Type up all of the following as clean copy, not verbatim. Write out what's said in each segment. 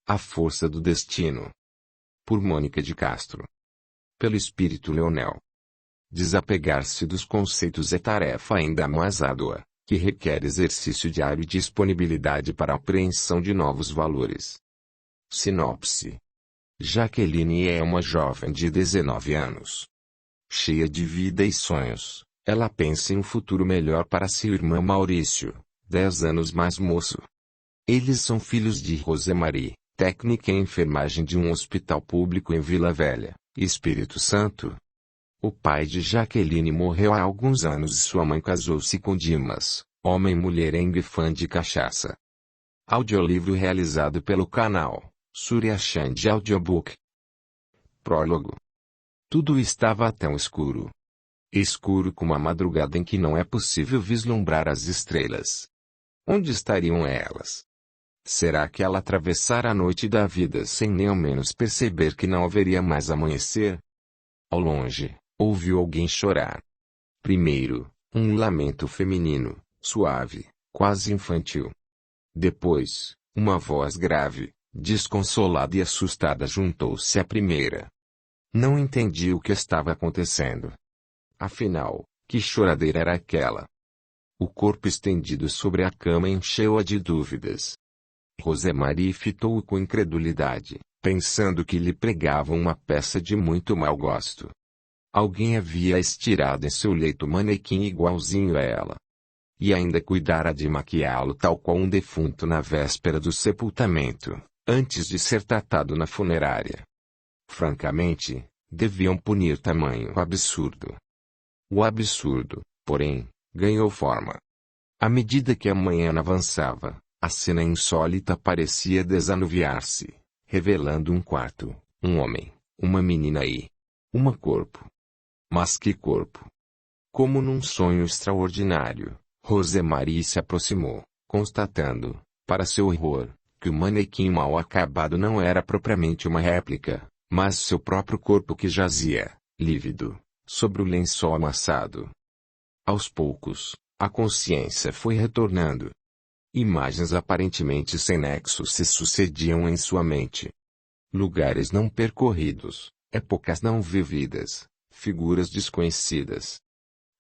A Força do Destino. Por Mônica de Castro. Pelo Espírito Leonel. Desapegar-se dos conceitos é tarefa ainda mais árdua, que requer exercício diário e disponibilidade para a apreensão de novos valores. Sinopse. Jaqueline é uma jovem de 19 anos. Cheia de vida e sonhos, ela pensa em um futuro melhor para seu irmão Maurício, 10 anos mais moço. Eles são filhos de Rosemarie, técnica em enfermagem de um hospital público em Vila Velha, Espírito Santo. O pai de Jaqueline morreu há alguns anos e sua mãe casou-se com Dimas, homem mulherengo e fã de cachaça. Audiolivro realizado pelo canal Surya Chand Audiobook. Prólogo. Tudo estava tão escuro. Escuro como a madrugada em que não é possível vislumbrar as estrelas. Onde estariam elas? Será que ela atravessara a noite da vida sem nem ao menos perceber que não haveria mais amanhecer? Ao longe, ouviu alguém chorar. Primeiro, um lamento feminino, suave, quase infantil. Depois, uma voz grave, desconsolada e assustada juntou-se à primeira. Não entendia o que estava acontecendo. Afinal, que choradeira era aquela? O corpo estendido sobre a cama encheu-a de dúvidas. Rosemarie fitou-o com incredulidade, pensando que lhe pregavam uma peça de muito mau gosto. Alguém havia estirado em seu leito um manequim igualzinho a ela. E ainda cuidara de maquiá-lo tal qual um defunto na véspera do sepultamento, antes de ser tratado na funerária. Francamente, deviam punir tamanho absurdo. O absurdo, porém, ganhou forma. À medida que a manhã avançava, a cena insólita parecia desanuviar-se, revelando um quarto, um homem, uma menina e corpo. Mas que corpo! Como num sonho extraordinário, Rosemarie se aproximou, constatando, para seu horror, que o manequim mal acabado não era propriamente uma réplica, mas seu próprio corpo que jazia, lívido, sobre o lençol amassado. Aos poucos, a consciência foi retornando. Imagens aparentemente sem nexo se sucediam em sua mente. Lugares não percorridos, épocas não vividas, figuras desconhecidas.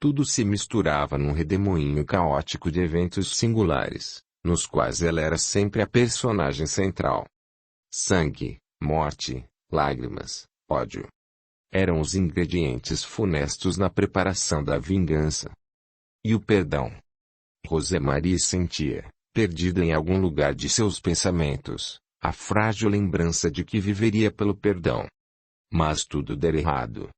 Tudo se misturava num redemoinho caótico de eventos singulares, nos quais ela era sempre a personagem central. Sangue, morte, lágrimas, ódio. Eram os ingredientes funestos na preparação da vingança. E o perdão? Rosemarie sentia, perdida em algum lugar de seus pensamentos, a frágil lembrança de que viveria pelo perdão. Mas tudo dera errado.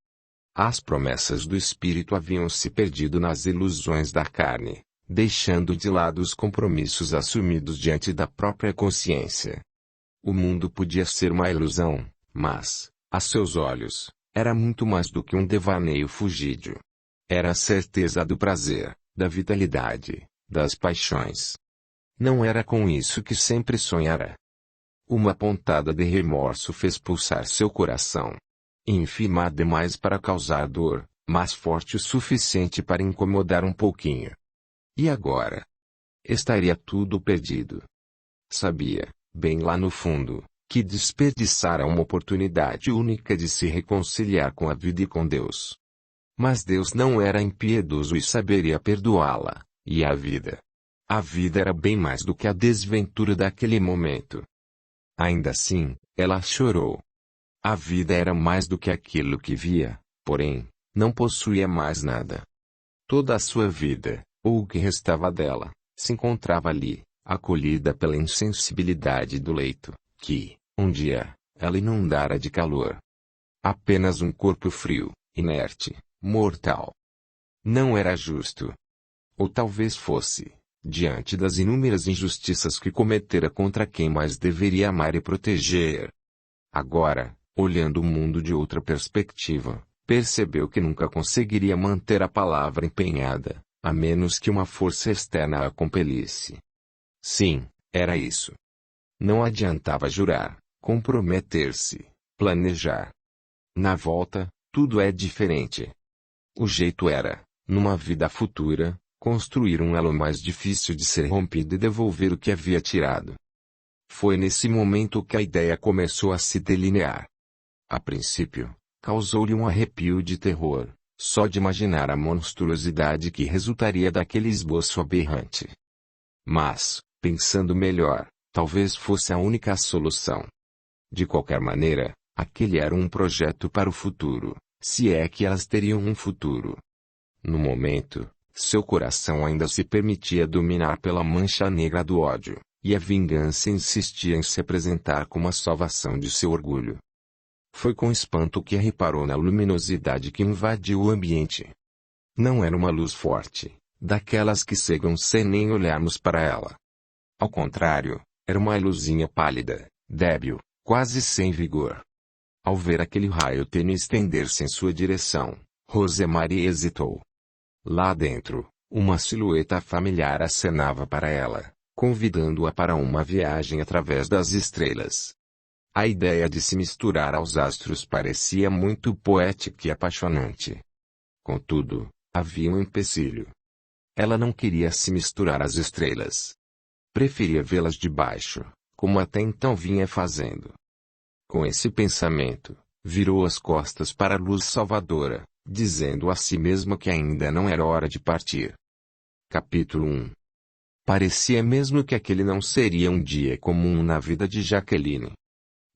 As promessas do espírito haviam se perdido nas ilusões da carne, deixando de lado os compromissos assumidos diante da própria consciência. O mundo podia ser uma ilusão, mas, a seus olhos, era muito mais do que um devaneio fugídio. Era a certeza do prazer, da vitalidade, das paixões. Não era com isso que sempre sonhara. Uma pontada de remorso fez pulsar seu coração. Ínfima demais para causar dor, mas forte o suficiente para incomodar um pouquinho. E agora? Estaria tudo perdido. Sabia, bem lá no fundo, que desperdiçara uma oportunidade única de se reconciliar com a vida e com Deus. Mas Deus não era impiedoso e saberia perdoá-la, e a vida? A vida era bem mais do que a desventura daquele momento. Ainda assim, ela chorou. A vida era mais do que aquilo que via, porém, não possuía mais nada. Toda a sua vida, ou o que restava dela, se encontrava ali, acolhida pela insensibilidade do leito, que, um dia, ela inundara de calor. Apenas um corpo frio, inerte, mortal. Não era justo. Ou talvez fosse, diante das inúmeras injustiças que cometera contra quem mais deveria amar e proteger. Agora, olhando o mundo de outra perspectiva, percebeu que nunca conseguiria manter a palavra empenhada, a menos que uma força externa a compelisse. Sim, era isso. Não adiantava jurar, comprometer-se, planejar. Na volta, tudo é diferente. O jeito era, numa vida futura, construir um elo mais difícil de ser rompido e devolver o que havia tirado. Foi nesse momento que a ideia começou a se delinear. A princípio, causou-lhe um arrepio de terror, só de imaginar a monstruosidade que resultaria daquele esboço aberrante. Mas, pensando melhor, talvez fosse a única solução. De qualquer maneira, aquele era um projeto para o futuro, se é que elas teriam um futuro. No momento, seu coração ainda se permitia dominar pela mancha negra do ódio, e a vingança insistia em se apresentar como a salvação de seu orgulho. Foi com espanto que reparou na luminosidade que invadiu o ambiente. Não era uma luz forte, daquelas que cegam sem nem olharmos para ela. Ao contrário, era uma luzinha pálida, débil, quase sem vigor. Ao ver aquele raio tênue estender-se em sua direção, Rosemary hesitou. Lá dentro, uma silhueta familiar acenava para ela, convidando-a para uma viagem através das estrelas. A ideia de se misturar aos astros parecia muito poética e apaixonante. Contudo, havia um empecilho. Ela não queria se misturar às estrelas. Preferia vê-las de baixo, como até então vinha fazendo. Com esse pensamento, virou as costas para a luz salvadora, dizendo a si mesma que ainda não era hora de partir. Capítulo 1. Parecia mesmo que aquele não seria um dia comum na vida de Jaqueline.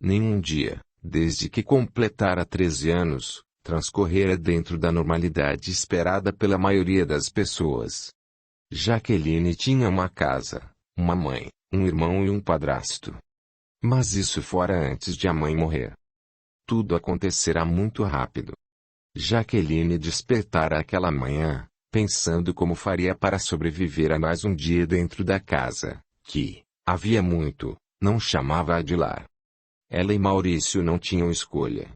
Nenhum dia, desde que completara 13 anos, transcorrera dentro da normalidade esperada pela maioria das pessoas. Jaqueline tinha uma casa, uma mãe, um irmão e um padrasto. Mas isso fora antes de a mãe morrer. Tudo acontecerá muito rápido. Jaqueline despertara aquela manhã, pensando como faria para sobreviver a mais um dia dentro da casa, que, havia muito, não chamava-a de lar. Ela e Maurício não tinham escolha.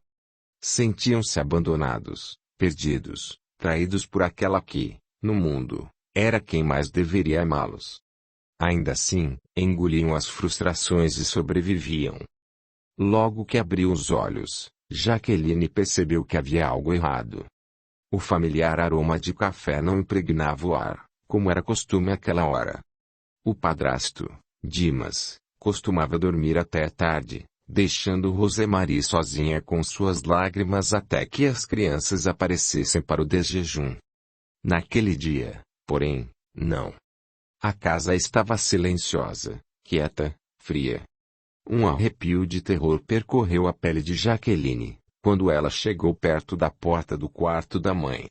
Sentiam-se abandonados, perdidos, traídos por aquela que, no mundo, era quem mais deveria amá-los. Ainda assim, engoliam as frustrações e sobreviviam. Logo que abriu os olhos, Jaqueline percebeu que havia algo errado. O familiar aroma de café não impregnava o ar, como era costume àquela hora. O padrasto, Dimas, costumava dormir até tarde, deixando Rosemary sozinha com suas lágrimas até que as crianças aparecessem para o desjejum. Naquele dia, porém, não. A casa estava silenciosa, quieta, fria. Um arrepio de terror percorreu a pele de Jaqueline, quando ela chegou perto da porta do quarto da mãe.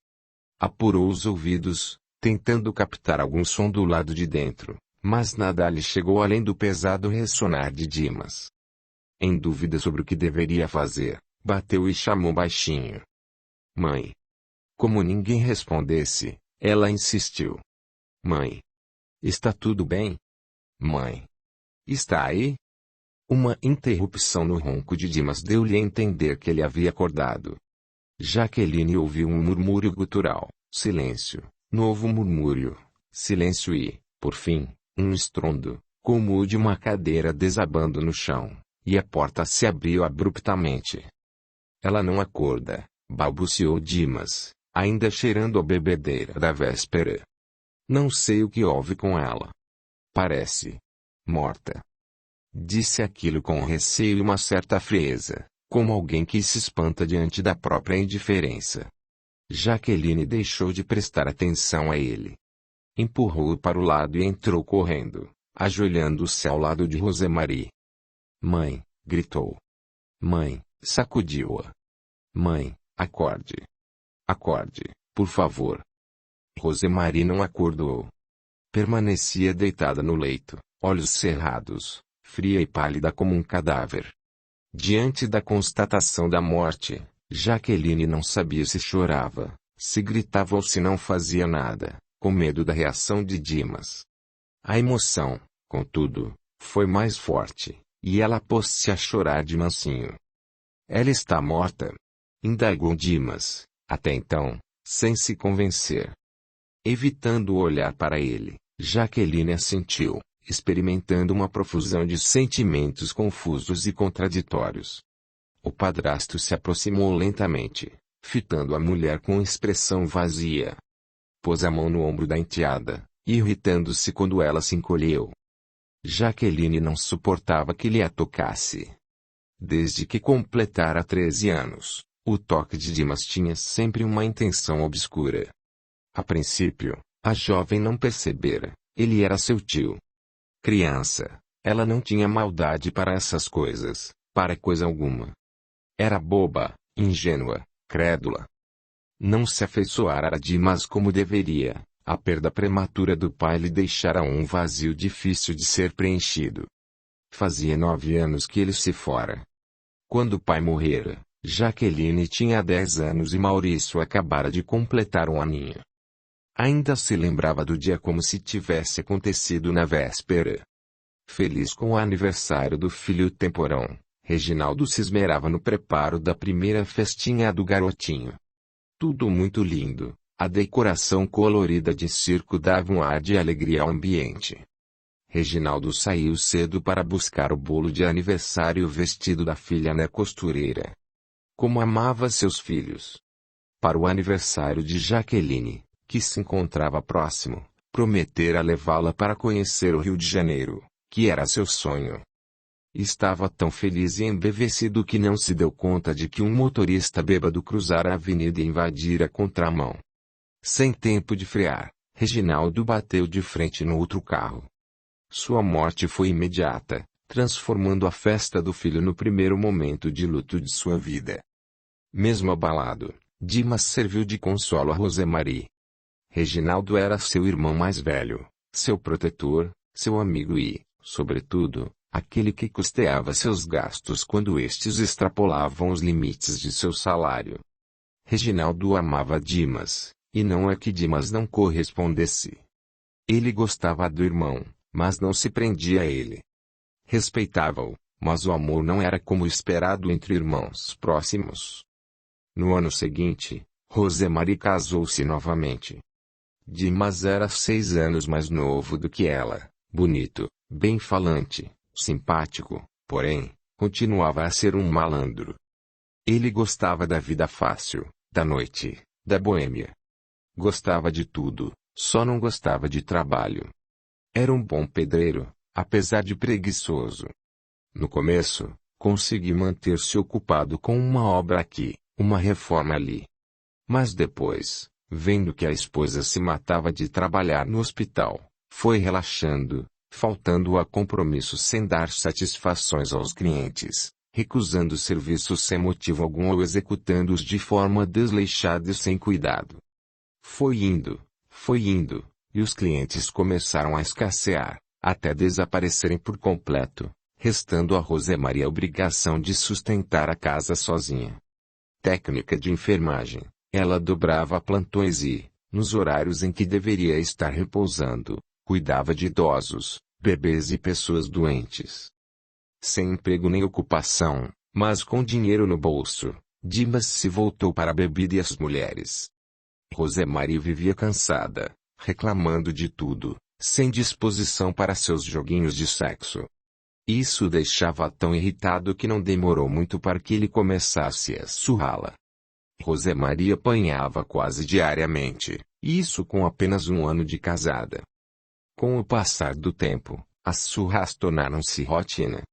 Apurou os ouvidos, tentando captar algum som do lado de dentro, mas nada lhe chegou além do pesado ressonar de Dimas. Em dúvida sobre o que deveria fazer, bateu e chamou baixinho. Mãe. Como ninguém respondesse, ela insistiu. Mãe. Está tudo bem? Mãe. Está aí? Uma interrupção no ronco de Dimas deu-lhe a entender que ele havia acordado. Jaqueline ouviu um murmúrio gutural, silêncio, novo murmúrio, silêncio e, por fim, um estrondo, como o de uma cadeira desabando no chão, e a porta se abriu abruptamente. Ela não acorda, balbuciou Dimas, ainda cheirando a bebedeira da véspera. Não sei o que houve com ela. Parece morta. Disse aquilo com receio e uma certa frieza, como alguém que se espanta diante da própria indiferença. Jaqueline deixou de prestar atenção a ele. Empurrou-o para o lado e entrou correndo, ajoelhando-se ao lado de Rosemary. Mãe, gritou. Mãe, sacudiu-a. Mãe, acorde. Acorde, por favor. Rosemary não acordou. Permanecia deitada no leito, olhos cerrados, fria e pálida como um cadáver. Diante da constatação da morte, Jaqueline não sabia se chorava, se gritava ou se não fazia nada, com medo da reação de Dimas. A emoção, contudo, foi mais forte, e ela pôs-se a chorar de mansinho. Ela está morta? Indagou Dimas, até então, sem se convencer. Evitando olhar para ele, Jaqueline assentiu, experimentando uma profusão de sentimentos confusos e contraditórios. O padrasto se aproximou lentamente, fitando a mulher com expressão vazia. Pôs a mão no ombro da enteada, irritando-se quando ela se encolheu. Jaqueline não suportava que lhe a tocasse. Desde que completara 13 anos, o toque de Dimas tinha sempre uma intenção obscura. A princípio, a jovem não percebera, ele era seu tio. Criança, ela não tinha maldade para essas coisas, para coisa alguma. Era boba, ingênua, crédula. Não se afeiçoara a Dimas como deveria, a perda prematura do pai lhe deixara um vazio difícil de ser preenchido. Fazia 9 anos que ele se fora. Quando o pai morrera, Jaqueline tinha 10 anos e Maurício acabara de completar 1 aninho. Ainda se lembrava do dia como se tivesse acontecido na véspera. Feliz com o aniversário do filho temporão, Reginaldo se esmerava no preparo da primeira festinha do garotinho. Tudo muito lindo, a decoração colorida de circo dava um ar de alegria ao ambiente. Reginaldo saiu cedo para buscar o bolo de aniversário vestido da filha na costureira. Como amava seus filhos. Para o aniversário de Jaqueline, que se encontrava próximo, prometera levá-la para conhecer o Rio de Janeiro, que era seu sonho. Estava tão feliz e embevecido que não se deu conta de que um motorista bêbado cruzara a avenida e invadira a contramão. Sem tempo de frear, Reginaldo bateu de frente no outro carro. Sua morte foi imediata, transformando a festa do filho no primeiro momento de luto de sua vida. Mesmo abalado, Dimas serviu de consolo a Rosemarie. Reginaldo era seu irmão mais velho, seu protetor, seu amigo e, sobretudo, aquele que custeava seus gastos quando estes extrapolavam os limites de seu salário. Reginaldo amava Dimas, e não é que Dimas não correspondesse. Ele gostava do irmão, mas não se prendia a ele. Respeitava-o, mas o amor não era como esperado entre irmãos próximos. No ano seguinte, Rosemarie casou-se novamente. Dimas era 6 anos mais novo do que ela, bonito, bem falante, simpático, porém, continuava a ser um malandro. Ele gostava da vida fácil, da noite, da boêmia. Gostava de tudo, só não gostava de trabalho. Era um bom pedreiro, apesar de preguiçoso. No começo, conseguiu manter-se ocupado com uma obra aqui, uma reforma ali. Mas depois, vendo que a esposa se matava de trabalhar no hospital, foi relaxando, faltando a compromisso sem dar satisfações aos clientes, recusando serviços sem motivo algum ou executando-os de forma desleixada e sem cuidado. Foi indo, e os clientes começaram a escassear, até desaparecerem por completo, restando a Rosemarie a obrigação de sustentar a casa sozinha. Técnica de enfermagem, ela dobrava plantões e, nos horários em que deveria estar repousando, cuidava de idosos, bebês e pessoas doentes. Sem emprego nem ocupação, mas com dinheiro no bolso, Dimas se voltou para a bebida e as mulheres. Rosemarie vivia cansada, reclamando de tudo, sem disposição para seus joguinhos de sexo. Isso o deixava tão irritado que não demorou muito para que ele começasse a surrá-la. Rosemarie apanhava quase diariamente, isso com apenas 1 ano de casada. Com o passar do tempo, as surras tornaram-se rotina.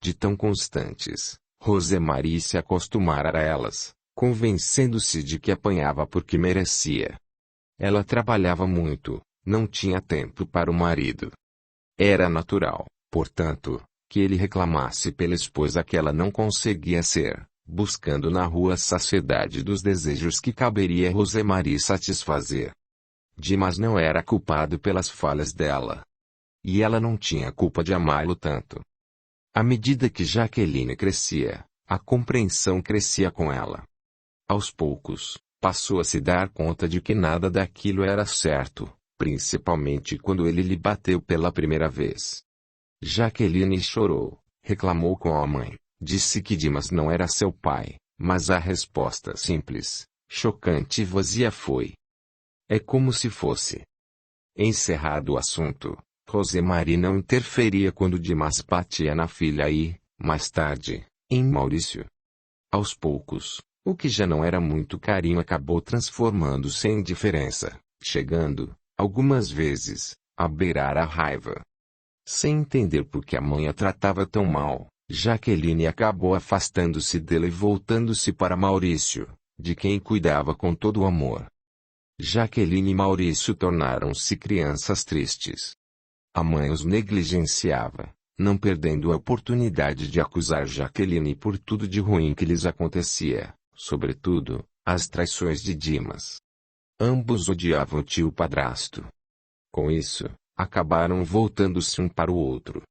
De tão constantes, Rosemarie se acostumara a elas, convencendo-se de que apanhava porque merecia. Ela trabalhava muito, não tinha tempo para o marido. Era natural, portanto, que ele reclamasse pela esposa que ela não conseguia ser, buscando na rua a saciedade dos desejos que caberia a Rosemarie satisfazer. Dimas não era culpado pelas falhas dela. E ela não tinha culpa de amá-lo tanto. À medida que Jaqueline crescia, a compreensão crescia com ela. Aos poucos, passou a se dar conta de que nada daquilo era certo, principalmente quando ele lhe bateu pela primeira vez. Jaqueline chorou, reclamou com a mãe, disse que Dimas não era seu pai, mas a resposta simples, chocante e vazia foi: é como se fosse. Encerrado o assunto, Rosemarie não interferia quando Dimas batia na filha e, mais tarde, em Maurício. Aos poucos, o que já não era muito carinho acabou transformando-se em indiferença, chegando, algumas vezes, a beirar a raiva. Sem entender por que a mãe a tratava tão mal, Jaqueline acabou afastando-se dele e voltando-se para Maurício, de quem cuidava com todo o amor. Jaqueline e Maurício tornaram-se crianças tristes. A mãe os negligenciava, não perdendo a oportunidade de acusar Jaqueline por tudo de ruim que lhes acontecia, sobretudo, as traições de Dimas. Ambos odiavam o tio padrasto. Com isso, acabaram voltando-se um para o outro.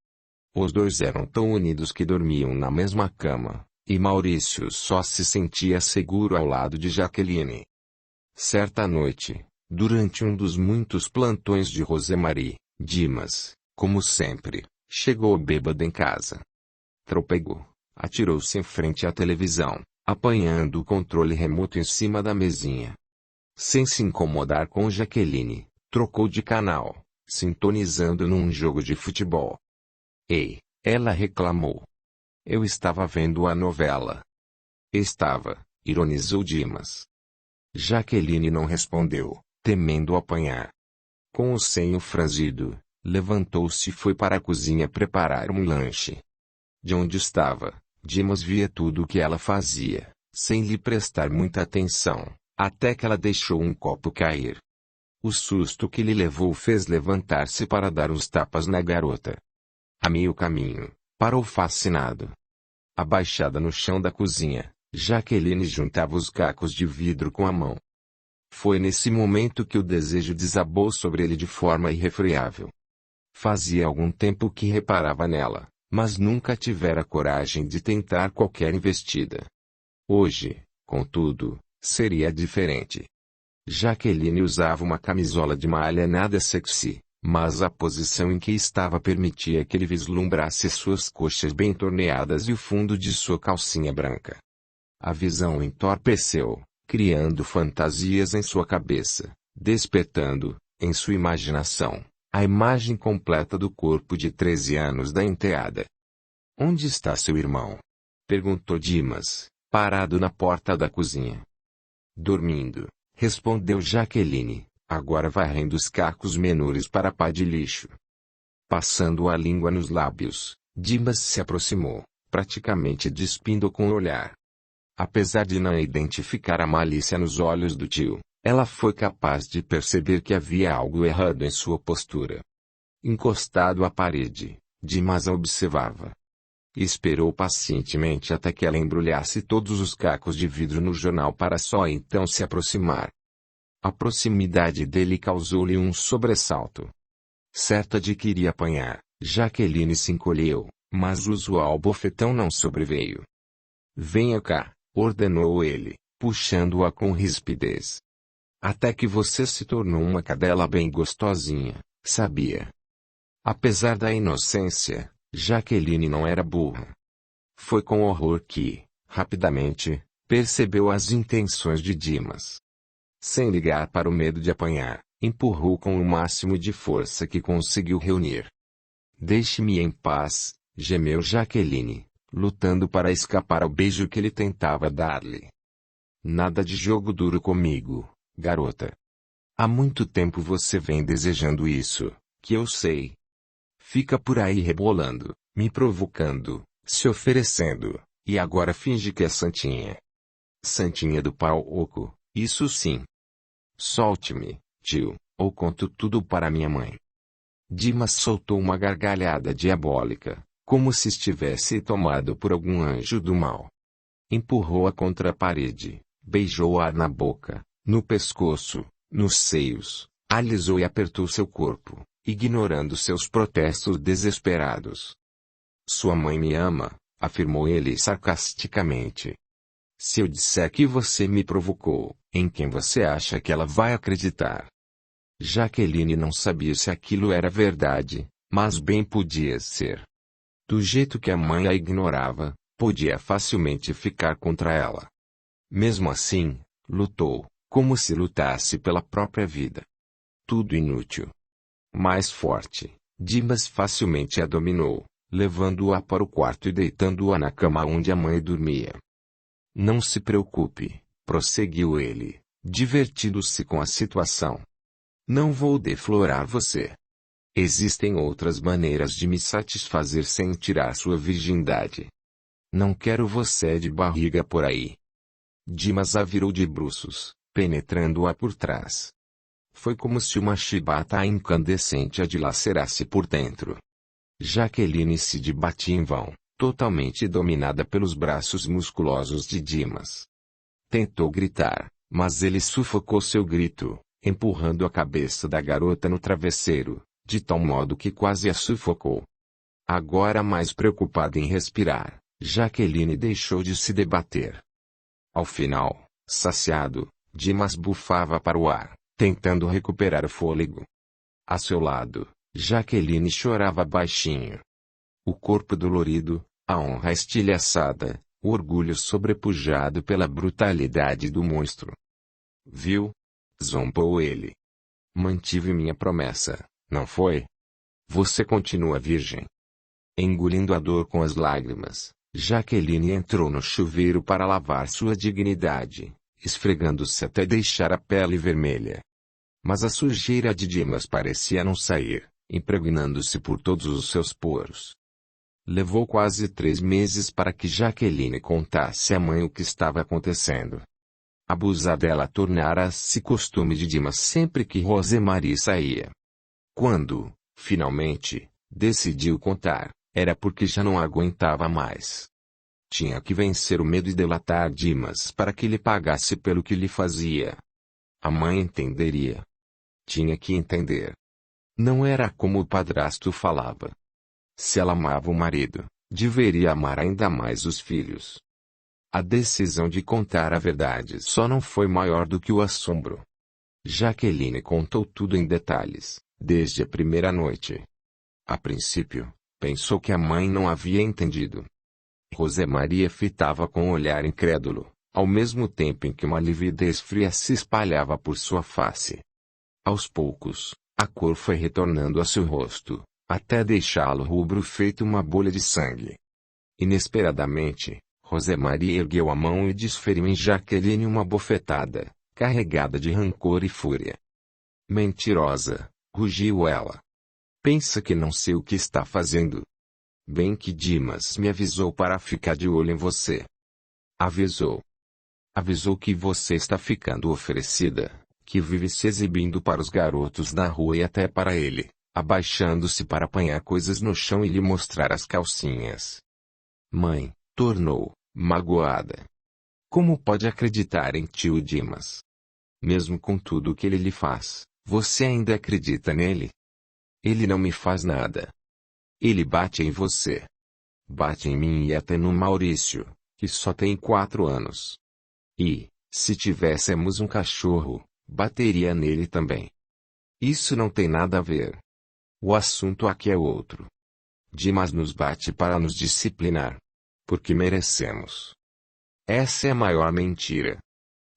Os dois eram tão unidos que dormiam na mesma cama, e Maurício só se sentia seguro ao lado de Jaqueline. Certa noite, durante um dos muitos plantões de Rosemarie, Dimas, como sempre, chegou bêbado em casa. Trupegou, atirou-se em frente à televisão, apanhando o controle remoto em cima da mesinha. Sem se incomodar com Jaqueline, trocou de canal, sintonizando num jogo de futebol. Ei, ela reclamou. Eu estava vendo a novela. Estava, ironizou Dimas. Jaqueline não respondeu, temendo apanhar. Com o senho franzido, levantou-se e foi para a cozinha preparar um lanche. De onde estava, Dimas via tudo o que ela fazia, sem lhe prestar muita atenção, até que ela deixou um copo cair. O susto que lhe levou fez levantar-se para dar uns tapas na garota. A meio caminho, parou fascinado. Abaixada no chão da cozinha, Jaqueline juntava os cacos de vidro com a mão. Foi nesse momento que o desejo desabou sobre ele de forma irrefreável. Fazia algum tempo que reparava nela, mas nunca tivera coragem de tentar qualquer investida. Hoje, contudo, seria diferente. Jaqueline usava uma camisola de malha nada sexy, mas a posição em que estava permitia que ele vislumbrasse suas coxas bem torneadas e o fundo de sua calcinha branca. A visão entorpeceu, criando fantasias em sua cabeça, despertando, em sua imaginação, a imagem completa do corpo de 13 anos da enteada. Onde está seu irmão? Perguntou Dimas, parado na porta da cozinha. Dormindo, respondeu Jaqueline, agora varrendo os cacos menores para a pá de lixo. Passando a língua nos lábios, Dimas se aproximou, praticamente despindo com o olhar. Apesar de não identificar a malícia nos olhos do tio, ela foi capaz de perceber que havia algo errado em sua postura. Encostado à parede, Dimas a observava. Esperou pacientemente até que ela embrulhasse todos os cacos de vidro no jornal para só então se aproximar. A proximidade dele causou-lhe um sobressalto. Certa de que iria apanhar, Jaqueline se encolheu, mas o usual bofetão não sobreveio. Venha cá, ordenou ele, puxando-a com rispidez. Até que você se tornou uma cadela bem gostosinha, sabia? Apesar da inocência, Jaqueline não era burra. Foi com horror que, rapidamente, percebeu as intenções de Dimas. Sem ligar para o medo de apanhar, empurrou com o máximo de força que conseguiu reunir. Deixe-me em paz, gemeu Jaqueline, lutando para escapar ao beijo que ele tentava dar-lhe. Nada de jogo duro comigo, garota. Há muito tempo você vem desejando isso, que eu sei. Fica por aí rebolando, me provocando, se oferecendo, e agora finge que é santinha. Santinha do pau oco, isso sim. Solte-me, tio, ou conto tudo para minha mãe. Dimas soltou uma gargalhada diabólica, como se estivesse tomado por algum anjo do mal. Empurrou-a contra a parede, beijou-a na boca, no pescoço, nos seios, alisou e apertou seu corpo, ignorando seus protestos desesperados. Sua mãe me ama, afirmou ele sarcasticamente. Se eu disser que você me provocou, em quem você acha que ela vai acreditar? Jaqueline não sabia se aquilo era verdade, mas bem podia ser. Do jeito que a mãe a ignorava, podia facilmente ficar contra ela. Mesmo assim, lutou, como se lutasse pela própria vida. Tudo inútil. Mais forte, Dimas facilmente a dominou, levando-a para o quarto e deitando-a na cama onde a mãe dormia. Não se preocupe, prosseguiu ele, divertindo-se com a situação. Não vou deflorar você. Existem outras maneiras de me satisfazer sem tirar sua virgindade. Não quero você de barriga por aí. Dimas a virou de bruços, penetrando-a por trás. Foi como se uma chibata incandescente a dilacerasse por dentro. Jaqueline se debatia em vão, totalmente dominada pelos braços musculosos de Dimas. Tentou gritar, mas ele sufocou seu grito, empurrando a cabeça da garota no travesseiro, de tal modo que quase a sufocou. Agora mais preocupada em respirar, Jaqueline deixou de se debater. Ao final, saciado, Dimas bufava para o ar, tentando recuperar o fôlego. A seu lado, Jaqueline chorava baixinho. O corpo dolorido, a honra estilhaçada, o orgulho sobrepujado pela brutalidade do monstro. Viu? Zombou ele. Mantive minha promessa, não foi? Você continua virgem. Engolindo a dor com as lágrimas, Jaqueline entrou no chuveiro para lavar sua dignidade, esfregando-se até deixar a pele vermelha. Mas a sujeira de Dimas parecia não sair, impregnando-se por todos os seus poros. Levou quase 3 meses para que Jaqueline contasse à mãe o que estava acontecendo. Abusar dela tornara-se costume de Dimas sempre que Rosemarie saía. Quando, finalmente, decidiu contar, era porque já não aguentava mais. Tinha que vencer o medo e delatar Dimas para que lhe pagasse pelo que lhe fazia. A mãe entenderia. Tinha que entender. Não era como o padrasto falava. Se ela amava o marido, deveria amar ainda mais os filhos. A decisão de contar a verdade só não foi maior do que o assombro. Jaqueline contou tudo em detalhes, desde a primeira noite. A princípio, pensou que a mãe não havia entendido. Rosemarie fitava com um olhar incrédulo, ao mesmo tempo em que uma lividez fria se espalhava por sua face. Aos poucos, a cor foi retornando a seu rosto, até deixá-lo rubro feito uma bolha de sangue. Inesperadamente, Rosemarie ergueu a mão e desferiu em Jaqueline uma bofetada, carregada de rancor e fúria. Mentirosa, rugiu ela. Pensa que não sei o que está fazendo. Bem que Dimas me avisou para ficar de olho em você. Avisou. Avisou que você está ficando oferecida, que vive se exibindo para os garotos na rua e até para ele, abaixando-se para apanhar coisas no chão e lhe mostrar as calcinhas. Mãe, tornou, magoada. Como pode acreditar em tio Dimas? Mesmo com tudo o que ele lhe faz, você ainda acredita nele? Ele não me faz nada. Ele bate em você. Bate em mim e até no Maurício, que só tem 4 anos. E, se tivéssemos um cachorro, bateria nele também. Isso não tem nada a ver. O assunto aqui é outro. Dimas nos bate para nos disciplinar. Porque merecemos. Essa é a maior mentira.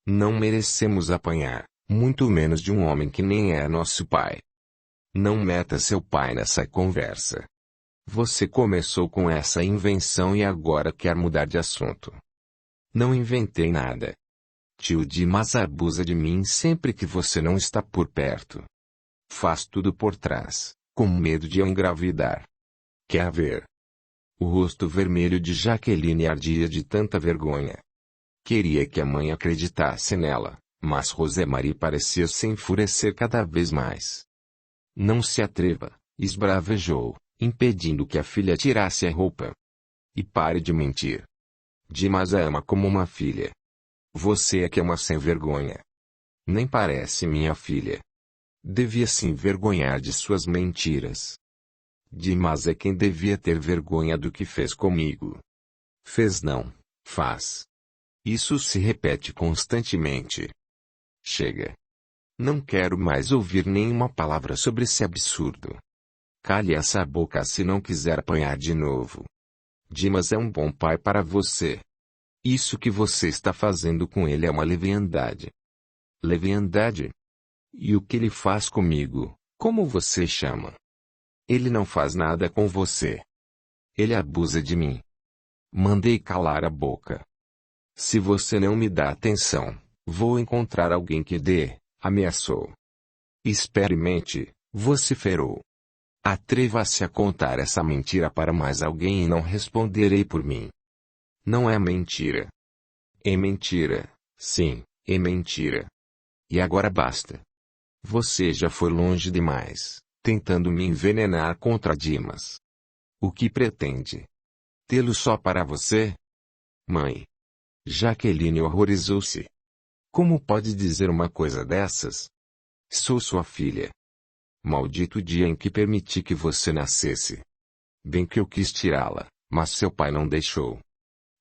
Não merecemos apanhar, muito menos de um homem que nem é nosso pai. Não meta seu pai nessa conversa. Você começou com essa invenção e agora quer mudar de assunto. Não inventei nada. Tio Dimas abusa de mim sempre que você não está por perto. Faz tudo por trás, com medo de eu engravidar. Quer ver? O rosto vermelho de Jaqueline ardia de tanta vergonha. Queria que a mãe acreditasse nela, mas Rosemarie parecia se enfurecer cada vez mais. Não se atreva, esbravejou, impedindo que a filha tirasse a roupa. E pare de mentir. Dimas a ama como uma filha. Você é que é uma sem-vergonha. Nem parece minha filha. Devia se envergonhar de suas mentiras. Dimas é quem devia ter vergonha do que fez comigo. Fez não, faz. Isso se repete constantemente. Chega. Não quero mais ouvir nenhuma palavra sobre esse absurdo. Cale essa boca se não quiser apanhar de novo. Dimas é um bom pai para você. Isso que você está fazendo com ele é uma leviandade. Leviandade? E o que ele faz comigo, como você chama? Ele não faz nada com você. Ele abusa de mim. Mandei calar a boca. Se você não me dá atenção, vou encontrar alguém que dê, ameaçou. Experimente, vociferou. Atreva-se a contar essa mentira para mais alguém e não responderei por mim. Não é mentira. É mentira, sim, é mentira. E agora basta. Você já foi longe demais, tentando me envenenar contra Dimas. O que pretende? Tê-lo só para você? Mãe. Jaqueline horrorizou-se. Como pode dizer uma coisa dessas? Sou sua filha. Maldito dia em que permiti que você nascesse. Bem que eu quis tirá-la, mas seu pai não deixou.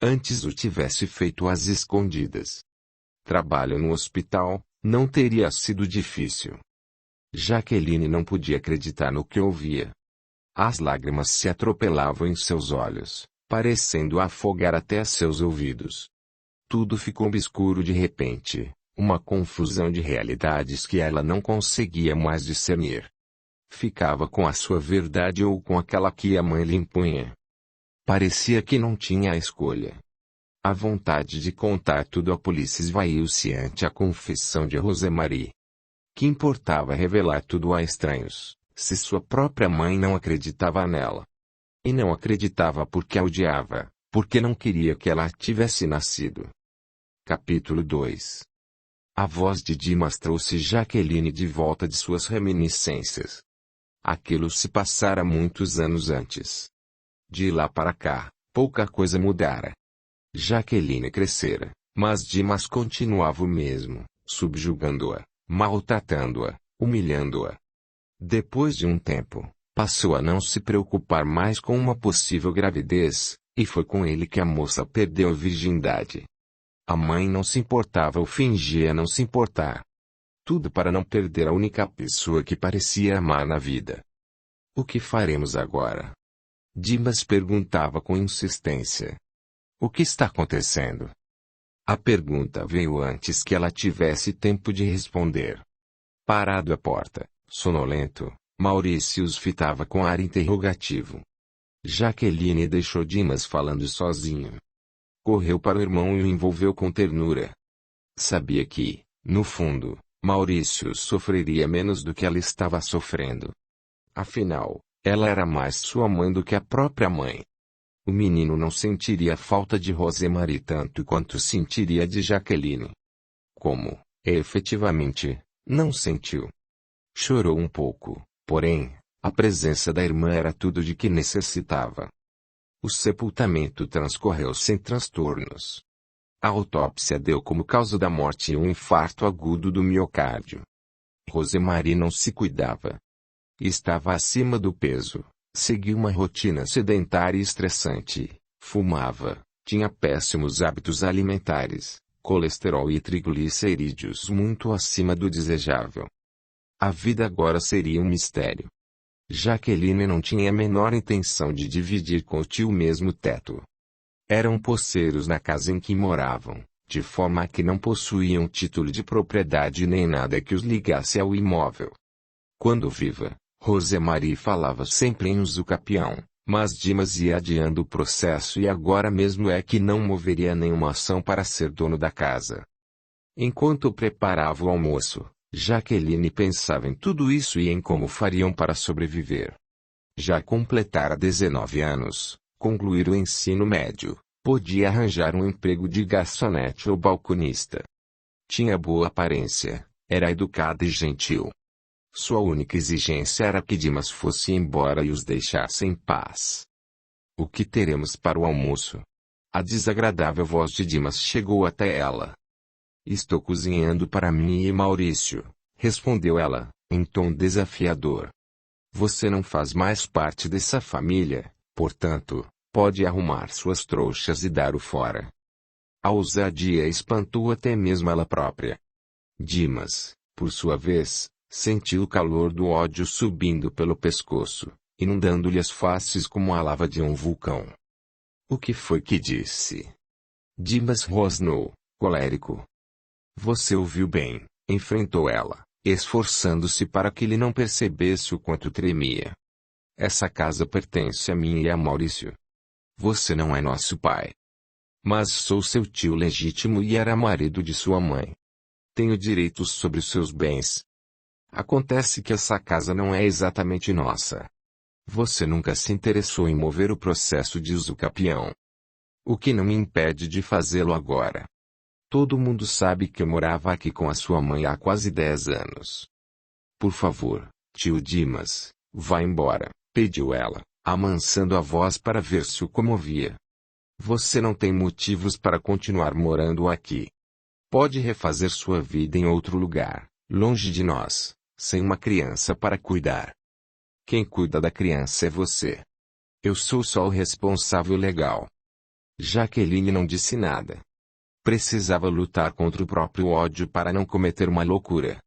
Antes o tivesse feito às escondidas. Trabalho no hospital, não teria sido difícil. Jaqueline não podia acreditar no que ouvia. As lágrimas se atropelavam em seus olhos, parecendo afogar até seus ouvidos. Tudo ficou obscuro de repente, uma confusão de realidades que ela não conseguia mais discernir. Ficava com a sua verdade ou com aquela que a mãe lhe impunha. Parecia que não tinha a escolha. A vontade de contar tudo à polícia esvaiu-se ante a confissão de Rosemarie. Que importava revelar tudo a estranhos, se sua própria mãe não acreditava nela? E não acreditava porque a odiava, porque não queria que ela tivesse nascido. Capítulo 2. A voz de Dimas trouxe Jaqueline de volta de suas reminiscências. Aquilo se passara muitos anos antes. De lá para cá, pouca coisa mudara. Jaqueline crescera, mas Dimas continuava o mesmo, subjugando-a, maltratando-a, humilhando-a. Depois de um tempo, passou a não se preocupar mais com uma possível gravidez, e foi com ele que a moça perdeu a virgindade. A mãe não se importava ou fingia não se importar. Tudo para não perder a única pessoa que parecia amar na vida. O que faremos agora? Dimas perguntava com insistência. O que está acontecendo? A pergunta veio antes que ela tivesse tempo de responder. Parado à porta, sonolento, Maurício os fitava com ar interrogativo. Jaqueline deixou Dimas falando sozinho. Correu para o irmão e o envolveu com ternura. Sabia que, no fundo, Maurício sofreria menos do que ela estava sofrendo. Afinal, ela era mais sua mãe do que a própria mãe. O menino não sentiria falta de Rosemarie tanto quanto sentiria de Jaqueline. Como, efetivamente, não sentiu. Chorou um pouco, porém, a presença da irmã era tudo de que necessitava. O sepultamento transcorreu sem transtornos. A autópsia deu como causa da morte um infarto agudo do miocárdio. Rosemarie não se cuidava. Estava acima do peso, seguia uma rotina sedentária e estressante, fumava, tinha péssimos hábitos alimentares, colesterol e triglicerídeos muito acima do desejável. A vida agora seria um mistério. Jaqueline não tinha a menor intenção de dividir com o tio o mesmo teto. Eram poceiros na casa em que moravam, de forma que não possuíam título de propriedade nem nada que os ligasse ao imóvel. Quando viva, Rosemarie falava sempre em usucapião, mas Dimas ia adiando o processo e agora mesmo é que não moveria nenhuma ação para ser dono da casa. Enquanto preparava o almoço, Jaqueline pensava em tudo isso e em como fariam para sobreviver. Já completara 19 anos, concluir o ensino médio, podia arranjar um emprego de garçonete ou balconista. Tinha boa aparência, era educada e gentil. Sua única exigência era que Dimas fosse embora e os deixasse em paz. O que teremos para o almoço? A desagradável voz de Dimas chegou até ela. Estou cozinhando para mim e Maurício, respondeu ela, em tom desafiador. Você não faz mais parte dessa família, portanto, pode arrumar suas trouxas e dar o fora. A ousadia espantou até mesmo ela própria. Dimas, por sua vez, sentiu o calor do ódio subindo pelo pescoço, inundando-lhe as faces como a lava de um vulcão. O que foi que disse? Dimas rosnou, colérico. Você ouviu bem, enfrentou ela, esforçando-se para que ele não percebesse o quanto tremia. Essa casa pertence a mim e a Maurício. Você não é nosso pai. Mas sou seu tio legítimo e era marido de sua mãe. Tenho direitos sobre os seus bens. Acontece que essa casa não é exatamente nossa. Você nunca se interessou em mover o processo de usucapião. O que não me impede de fazê-lo agora. Todo mundo sabe que eu morava aqui com a sua mãe há quase 10 anos. Por favor, tio Dimas, vá embora, pediu ela, amansando a voz para ver se o comovia. Você não tem motivos para continuar morando aqui. Pode refazer sua vida em outro lugar, longe de nós, sem uma criança para cuidar. Quem cuida da criança é você. Eu sou só o responsável legal. Jaqueline não disse nada. Precisava lutar contra o próprio ódio para não cometer uma loucura.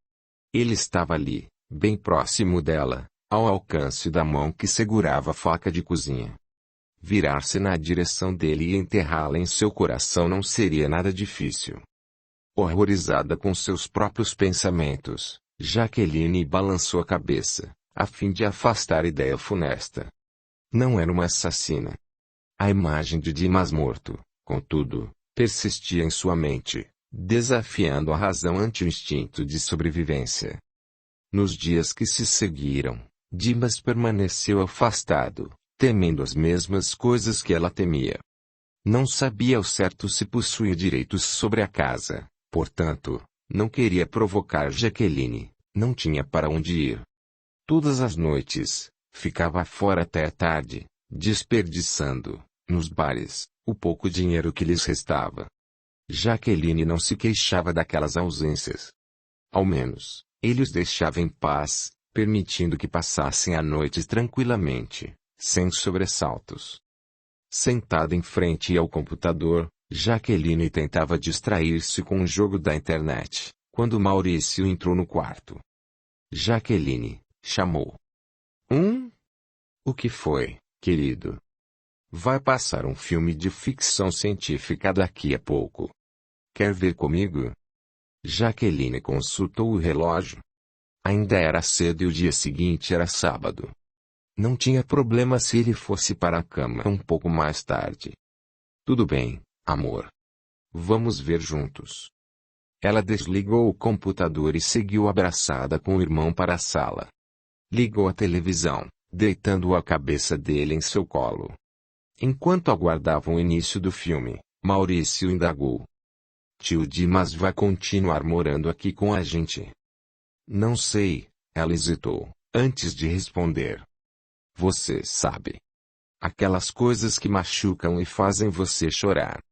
Ele estava ali, bem próximo dela, ao alcance da mão que segurava a faca de cozinha. Virar-se na direção dele e enterrá-la em seu coração não seria nada difícil. Horrorizada com seus próprios pensamentos, Jaqueline balançou a cabeça, a fim de afastar a ideia funesta. Não era uma assassina. A imagem de Dimas morto, contudo, persistia em sua mente, desafiando a razão ante o instinto de sobrevivência. Nos dias que se seguiram, Dimas permaneceu afastado, temendo as mesmas coisas que ela temia. Não sabia ao certo se possuía direitos sobre a casa, portanto, não queria provocar Jaqueline, não tinha para onde ir. Todas as noites, ficava fora até a tarde, desperdiçando, nos bares, o pouco dinheiro que lhes restava. Jaqueline não se queixava daquelas ausências. Ao menos, ele os deixava em paz, permitindo que passassem a noite tranquilamente, sem sobressaltos. Sentada em frente ao computador, Jaqueline tentava distrair-se com um jogo da internet, quando Maurício entrou no quarto. Jaqueline, chamou. O que foi, querido? Vai passar um filme de ficção científica daqui a pouco. Quer ver comigo? Jaqueline consultou o relógio. Ainda era cedo e o dia seguinte era sábado. Não tinha problema se ele fosse para a cama um pouco mais tarde. Tudo bem, amor. Vamos ver juntos. Ela desligou o computador e seguiu abraçada com o irmão para a sala. Ligou a televisão, deitando a cabeça dele em seu colo. Enquanto aguardavam o início do filme, Maurício indagou. Tio Dimas vai continuar morando aqui com a gente? Não sei, ela hesitou, antes de responder. Você sabe. Aquelas coisas que machucam e fazem você chorar.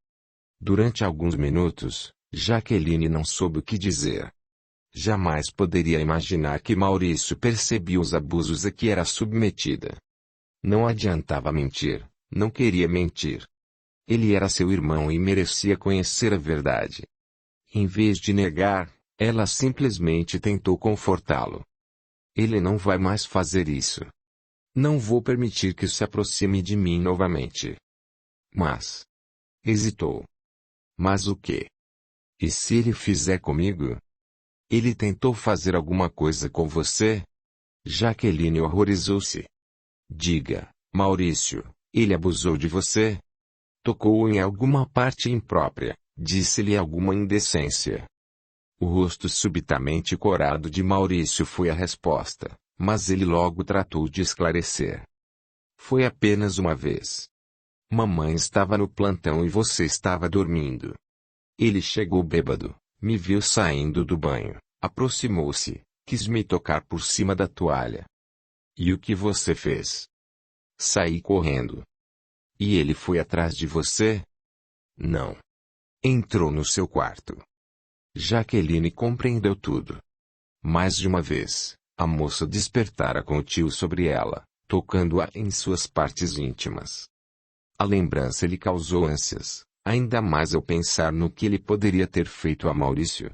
Durante alguns minutos, Jaqueline não soube o que dizer. Jamais poderia imaginar que Maurício percebia os abusos a que era submetida. Não adiantava mentir, não queria mentir. Ele era seu irmão e merecia conhecer a verdade. Em vez de negar, ela simplesmente tentou confortá-lo. Ele não vai mais fazer isso. Não vou permitir que se aproxime de mim novamente. Mas... hesitou. Mas o quê? E se ele fizer comigo? Ele tentou fazer alguma coisa com você? Jaqueline horrorizou-se. Diga, Maurício, ele abusou de você? Tocou em alguma parte imprópria, disse-lhe alguma indecência. O rosto subitamente corado de Maurício foi a resposta, mas ele logo tratou de esclarecer. Foi apenas uma vez. Mamãe estava no plantão e você estava dormindo. Ele chegou bêbado, me viu saindo do banho, aproximou-se, quis me tocar por cima da toalha. E o que você fez? Saí correndo. E ele foi atrás de você? Não. Entrou no seu quarto. Jaqueline compreendeu tudo. Mais de uma vez, a moça despertara com o tio sobre ela, tocando-a em suas partes íntimas. A lembrança lhe causou ânsias, ainda mais ao pensar no que ele poderia ter feito a Maurício.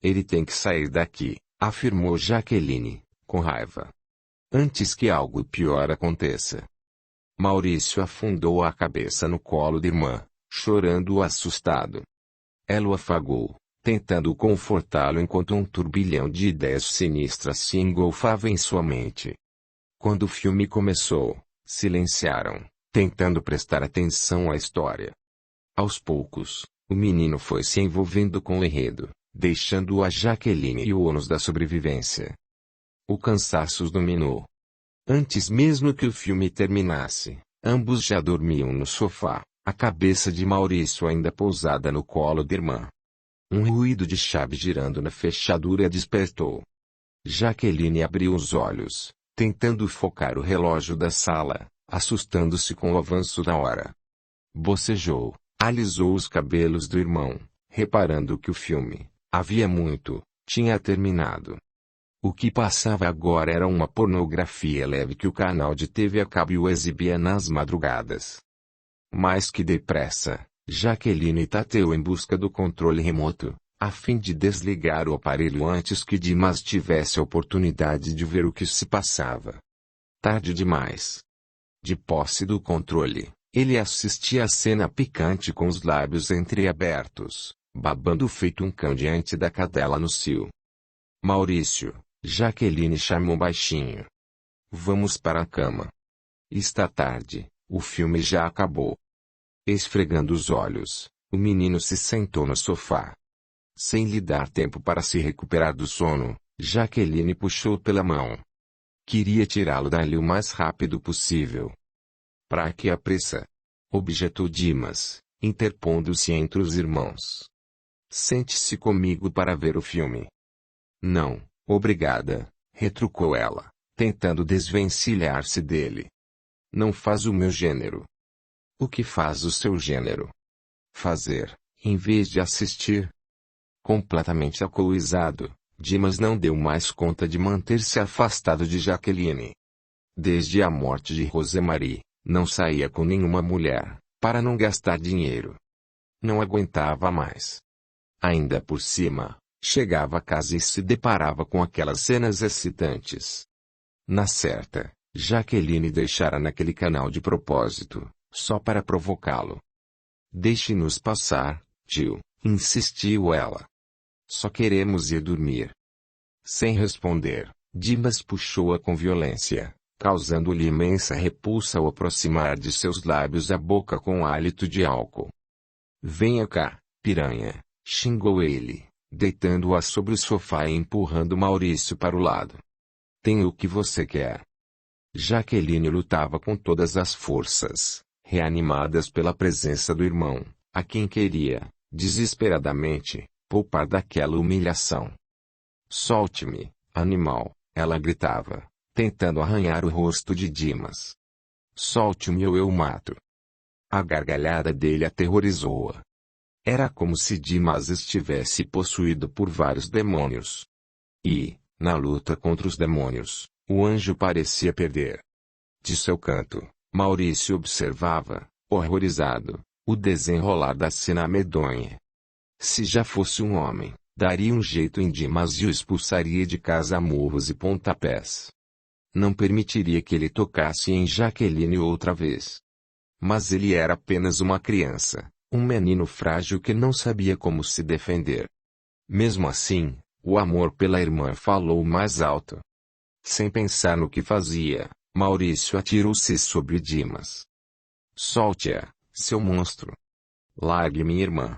Ele tem que sair daqui, afirmou Jaqueline, com raiva. Antes que algo pior aconteça. Maurício afundou a cabeça no colo da irmã, chorando assustado. Ela o afagou, tentando confortá-lo enquanto um turbilhão de ideias sinistras se engolfava em sua mente. Quando o filme começou, silenciaram, tentando prestar atenção à história. Aos poucos, o menino foi se envolvendo com o enredo, deixando a Jaqueline e o ônus da sobrevivência. O cansaço os dominou. Antes mesmo que o filme terminasse, ambos já dormiam no sofá, a cabeça de Maurício ainda pousada no colo da irmã. Um ruído de chave girando na fechadura a despertou. Jaqueline abriu os olhos, tentando focar o relógio da sala, assustando-se com o avanço da hora. Bocejou, alisou os cabelos do irmão, reparando que o filme, havia muito, tinha terminado. O que passava agora era uma pornografia leve que o canal de TV a cabo exibia nas madrugadas. Mais que depressa, Jaqueline tateou em busca do controle remoto, a fim de desligar o aparelho antes que Dimas tivesse a oportunidade de ver o que se passava. Tarde demais. De posse do controle, ele assistia a cena picante com os lábios entreabertos, babando feito um cão diante da cadela no cio. Maurício, Jaqueline chamou baixinho. Vamos para a cama. Está tarde, o filme já acabou. Esfregando os olhos, o menino se sentou no sofá. Sem lhe dar tempo para se recuperar do sono, Jaqueline puxou pela mão. Queria tirá-lo dali o mais rápido possível. Pra que a pressa? Objetou Dimas, interpondo-se entre os irmãos. Sente-se comigo para ver o filme. Não, obrigada, retrucou ela, tentando desvencilhar-se dele. Não faz o meu gênero. O que faz o seu gênero? Fazer, em vez de assistir. Completamente alcoolizado, Dimas não deu mais conta de manter-se afastado de Jaqueline. Desde a morte de Rosemarie, não saía com nenhuma mulher, para não gastar dinheiro. Não aguentava mais. Ainda por cima, chegava a casa e se deparava com aquelas cenas excitantes. Na certa, Jaqueline deixara naquele canal de propósito, só para provocá-lo. Deixe-nos passar, tio, insistiu ela. Só queremos ir dormir. Sem responder, Dimas puxou-a com violência, causando-lhe imensa repulsa ao aproximar de seus lábios a boca com hálito de álcool. Venha cá, piranha, xingou ele, deitando-a sobre o sofá e empurrando Maurício para o lado. Tenho o que você quer. Jaqueline lutava com todas as forças, reanimadas pela presença do irmão, a quem queria, desesperadamente, poupar daquela humilhação. Solte-me, animal, ela gritava, tentando arranhar o rosto de Dimas. Solte-me ou eu mato. A gargalhada dele aterrorizou-a. Era como se Dimas estivesse possuído por vários demônios. E, na luta contra os demônios, o anjo parecia perder. De seu canto, Maurício observava, horrorizado, o desenrolar da cena medonha. Se já fosse um homem, daria um jeito em Dimas e o expulsaria de casa a murros e pontapés. Não permitiria que ele tocasse em Jaqueline outra vez. Mas ele era apenas uma criança, um menino frágil que não sabia como se defender. Mesmo assim, o amor pela irmã falou mais alto. Sem pensar no que fazia, Maurício atirou-se sobre Dimas. Solte-a, seu monstro. Largue minha irmã.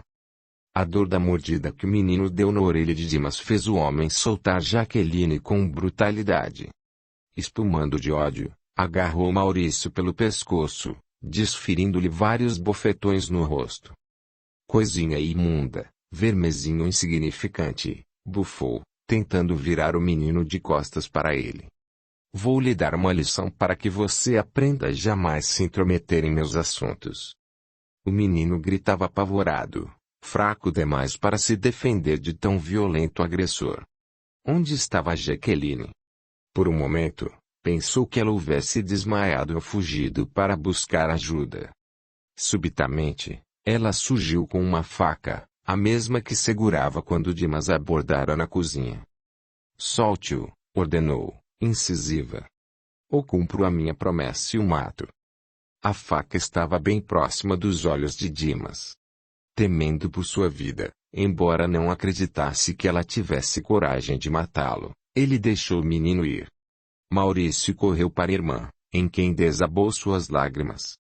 A dor da mordida que o menino deu na orelha de Dimas fez o homem soltar Jaqueline com brutalidade. Espumando de ódio, agarrou Maurício pelo pescoço, desferindo-lhe vários bofetões no rosto. Coisinha imunda, vermezinho insignificante, bufou, tentando virar o menino de costas para ele. Vou lhe dar uma lição para que você aprenda a jamais se intrometer em meus assuntos. O menino gritava apavorado, fraco demais para se defender de tão violento agressor. Onde estava Jaqueline? Por um momento, pensou que ela houvesse desmaiado ou fugido para buscar ajuda. Subitamente, ela surgiu com uma faca, a mesma que segurava quando Dimas a abordara na cozinha. Solte-o, ordenou, incisiva. Ou cumpro a minha promessa e o mato. A faca estava bem próxima dos olhos de Dimas. Temendo por sua vida, embora não acreditasse que ela tivesse coragem de matá-lo, ele deixou o menino ir. Maurício correu para a irmã, em quem desabou suas lágrimas.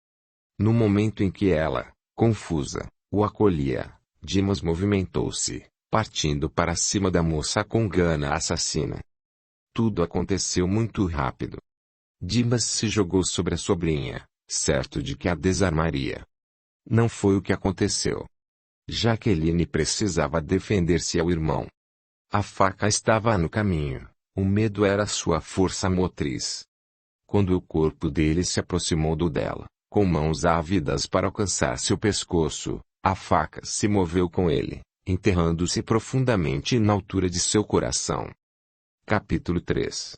No momento em que ela, confusa, o acolhia, Dimas movimentou-se, partindo para cima da moça com gana assassina. Tudo aconteceu muito rápido. Dimas se jogou sobre a sobrinha, certo de que a desarmaria. Não foi o que aconteceu. Jaqueline precisava defender-se ao irmão. A faca estava no caminho, o medo era sua força motriz. Quando o corpo dele se aproximou do dela, com mãos ávidas para alcançar seu pescoço, a faca se moveu com ele, enterrando-se profundamente na altura de seu coração. Capítulo 3.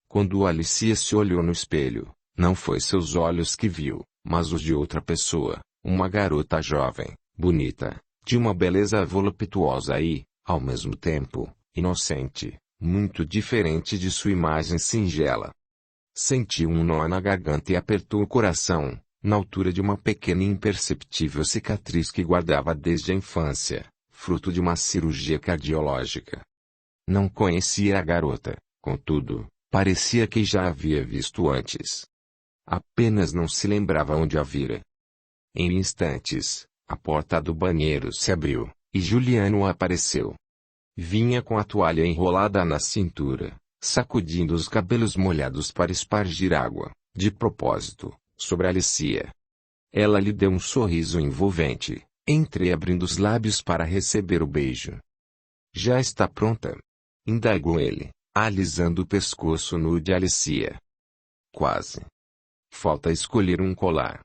Quando Alicia se olhou no espelho, não foi seus olhos que viu, mas os de outra pessoa, uma garota jovem, bonita, de uma beleza voluptuosa e, ao mesmo tempo, inocente, muito diferente de sua imagem singela. Sentiu um nó na garganta e apertou o coração, na altura de uma pequena e imperceptível cicatriz que guardava desde a infância, fruto de uma cirurgia cardiológica. Não conhecia a garota, contudo, parecia que já a havia visto antes. Apenas não se lembrava onde a vira. Em instantes, a porta do banheiro se abriu, e Juliano apareceu. Vinha com a toalha enrolada na cintura, sacudindo os cabelos molhados para espargir água, de propósito, sobre Alicia. Ela lhe deu um sorriso envolvente, entreabrindo os lábios para receber o beijo. Já está pronta? Indagou ele, alisando o pescoço nu de Alicia. Quase. Falta escolher um colar.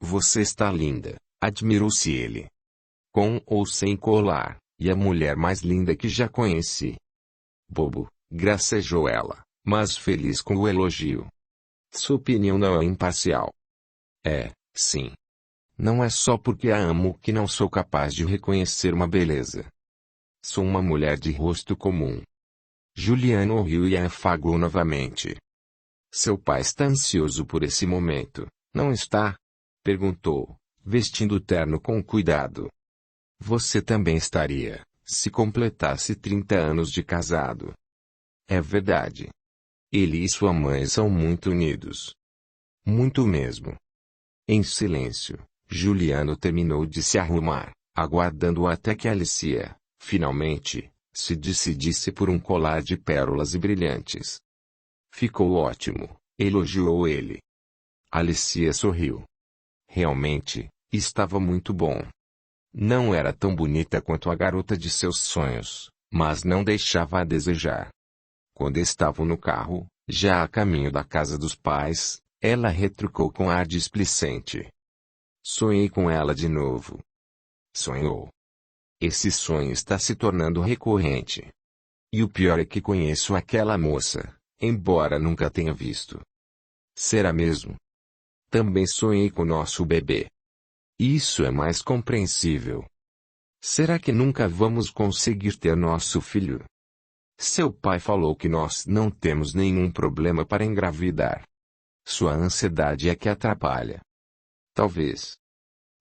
Você está linda, admirou-se ele. Com ou sem colar, e a mulher mais linda que já conheci. Bobo, gracejou ela, mas feliz com o elogio. Sua opinião não é imparcial. É, sim. Não é só porque a amo que não sou capaz de reconhecer uma beleza. Sou uma mulher de rosto comum. Juliano riu e a afagou novamente. Seu pai está ansioso por esse momento, não está? Perguntou, vestindo o terno com cuidado. Você também estaria, se completasse 30 anos de casado. É verdade. Ele e sua mãe são muito unidos. Muito mesmo. Em silêncio, Juliano terminou de se arrumar, aguardando até que Alicia, finalmente, se decidisse por um colar de pérolas e brilhantes. Ficou ótimo, elogiou ele. Alicia sorriu. Realmente, estava muito bom. Não era tão bonita quanto a garota de seus sonhos, mas não deixava a desejar. Quando estavam no carro, já a caminho da casa dos pais, ela retrucou com ar displicente. Sonhei com ela de novo. Sonhou. Esse sonho está se tornando recorrente. E o pior é que conheço aquela moça, embora nunca tenha visto. Será mesmo? Também sonhei com nosso bebê. Isso é mais compreensível. Será que nunca vamos conseguir ter nosso filho? Seu pai falou que nós não temos nenhum problema para engravidar. Sua ansiedade é que atrapalha. Talvez.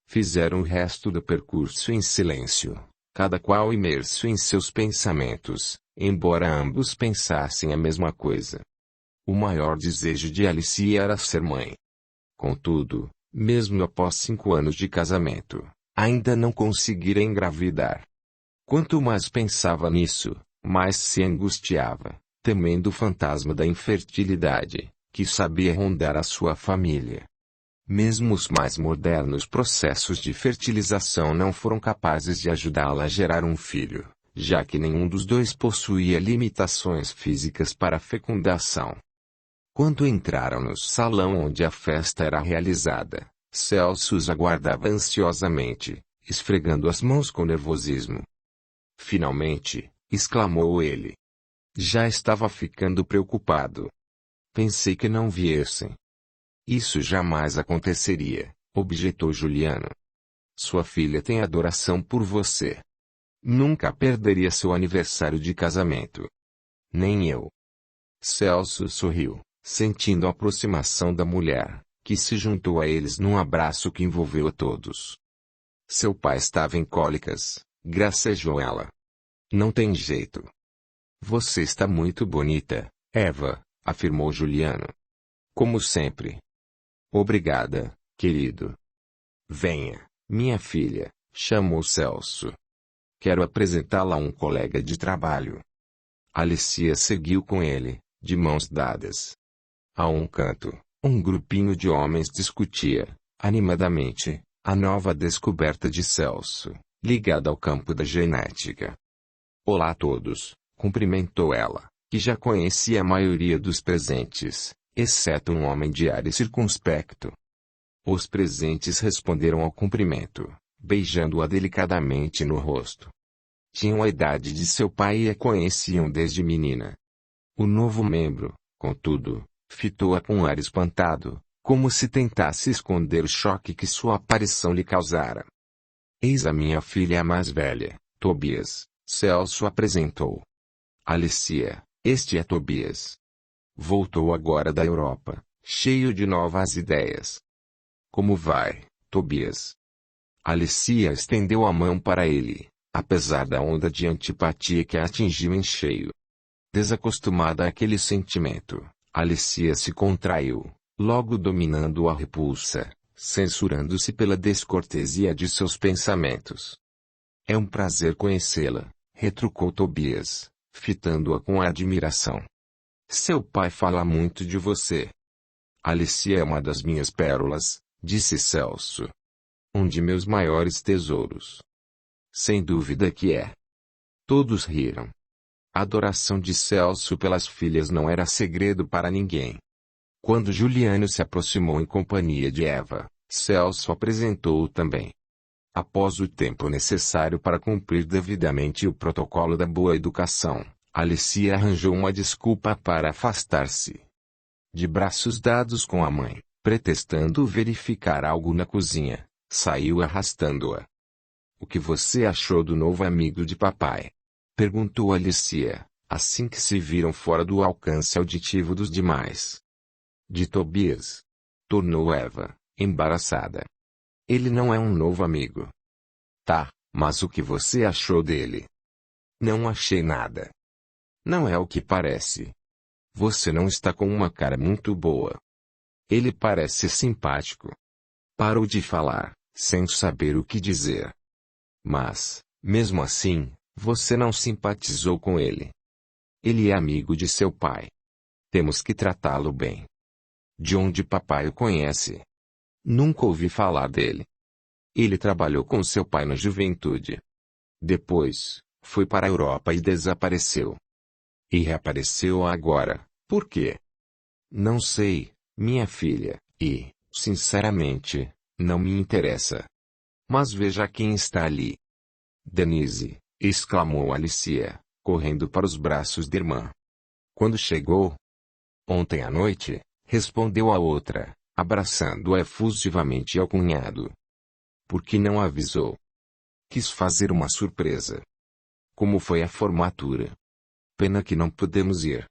Fizeram o resto do percurso em silêncio, cada qual imerso em seus pensamentos, embora ambos pensassem a mesma coisa. O maior desejo de Alicia era ser mãe. Contudo, mesmo após 5 anos de casamento, ainda não conseguira engravidar. Quanto mais pensava nisso, mais se angustiava, temendo o fantasma da infertilidade, que sabia rondar a sua família. Mesmo os mais modernos processos de fertilização não foram capazes de ajudá-la a gerar um filho, já que nenhum dos dois possuía limitações físicas para a fecundação. Quando entraram no salão onde a festa era realizada, Celso os aguardava ansiosamente, esfregando as mãos com nervosismo. Finalmente, exclamou ele. Já estava ficando preocupado. Pensei que não viessem. Isso jamais aconteceria, objetou Juliano. Sua filha tem adoração por você. Nunca perderia seu aniversário de casamento. Nem eu. Celso sorriu, sentindo a aproximação da mulher, que se juntou a eles num abraço que envolveu a todos. Seu pai estava em cólicas, gracejou ela. Não tem jeito. Você está muito bonita, Eva, afirmou Juliano. Como sempre. Obrigada, querido. Venha, minha filha, chamou Celso. Quero apresentá-la a um colega de trabalho. Alicia seguiu com ele, de mãos dadas. A um canto, um grupinho de homens discutia, animadamente, a nova descoberta de Celso, ligada ao campo da genética. Olá a todos, cumprimentou ela, que já conhecia a maioria dos presentes, exceto um homem de ar circunspecto. Os presentes responderam ao cumprimento, beijando-a delicadamente no rosto. Tinham a idade de seu pai e a conheciam desde menina. O novo membro, contudo, fitou-a com um ar espantado, como se tentasse esconder o choque que sua aparição lhe causara. Eis a minha filha mais velha, Tobias, Celso apresentou. Alicia, este é Tobias. Voltou agora da Europa, cheio de novas ideias. Como vai, Tobias? Alicia estendeu a mão para ele, apesar da onda de antipatia que a atingiu em cheio. Desacostumada àquele sentimento, Alicia se contraiu, logo dominando a repulsa, censurando-se pela descortesia de seus pensamentos. É um prazer conhecê-la, retrucou Tobias, fitando-a com admiração. Seu pai fala muito de você. Alicia é uma das minhas pérolas, disse Celso. Um de meus maiores tesouros. Sem dúvida que é. Todos riram. A adoração de Celso pelas filhas não era segredo para ninguém. Quando Juliano se aproximou em companhia de Eva, Celso apresentou-o também. Após o tempo necessário para cumprir devidamente o protocolo da boa educação, Alicia arranjou uma desculpa para afastar-se. De braços dados com a mãe, pretextando verificar algo na cozinha, saiu arrastando-a. O que você achou do novo amigo de papai? Perguntou Alicia, assim que se viram fora do alcance auditivo dos demais. De Tobias. Tornou Eva, embaraçada. Ele não é um novo amigo. Tá, mas o que você achou dele? Não achei nada. Não é o que parece. Você não está com uma cara muito boa. Ele parece simpático. Parou de falar, sem saber o que dizer. Mas, mesmo assim, você não simpatizou com ele. Ele é amigo de seu pai. Temos que tratá-lo bem. De onde papai o conhece? Nunca ouvi falar dele. Ele trabalhou com seu pai na juventude. Depois, foi para a Europa e desapareceu. E reapareceu agora, por quê? Não sei, minha filha, e, sinceramente, não me interessa. Mas veja quem está ali. Denise, exclamou Alicia, correndo para os braços da irmã. Quando chegou? Ontem à noite, respondeu a outra, abraçando-a efusivamente ao cunhado. Por que não avisou? Quis fazer uma surpresa. Como foi a formatura? Pena que não podemos ir.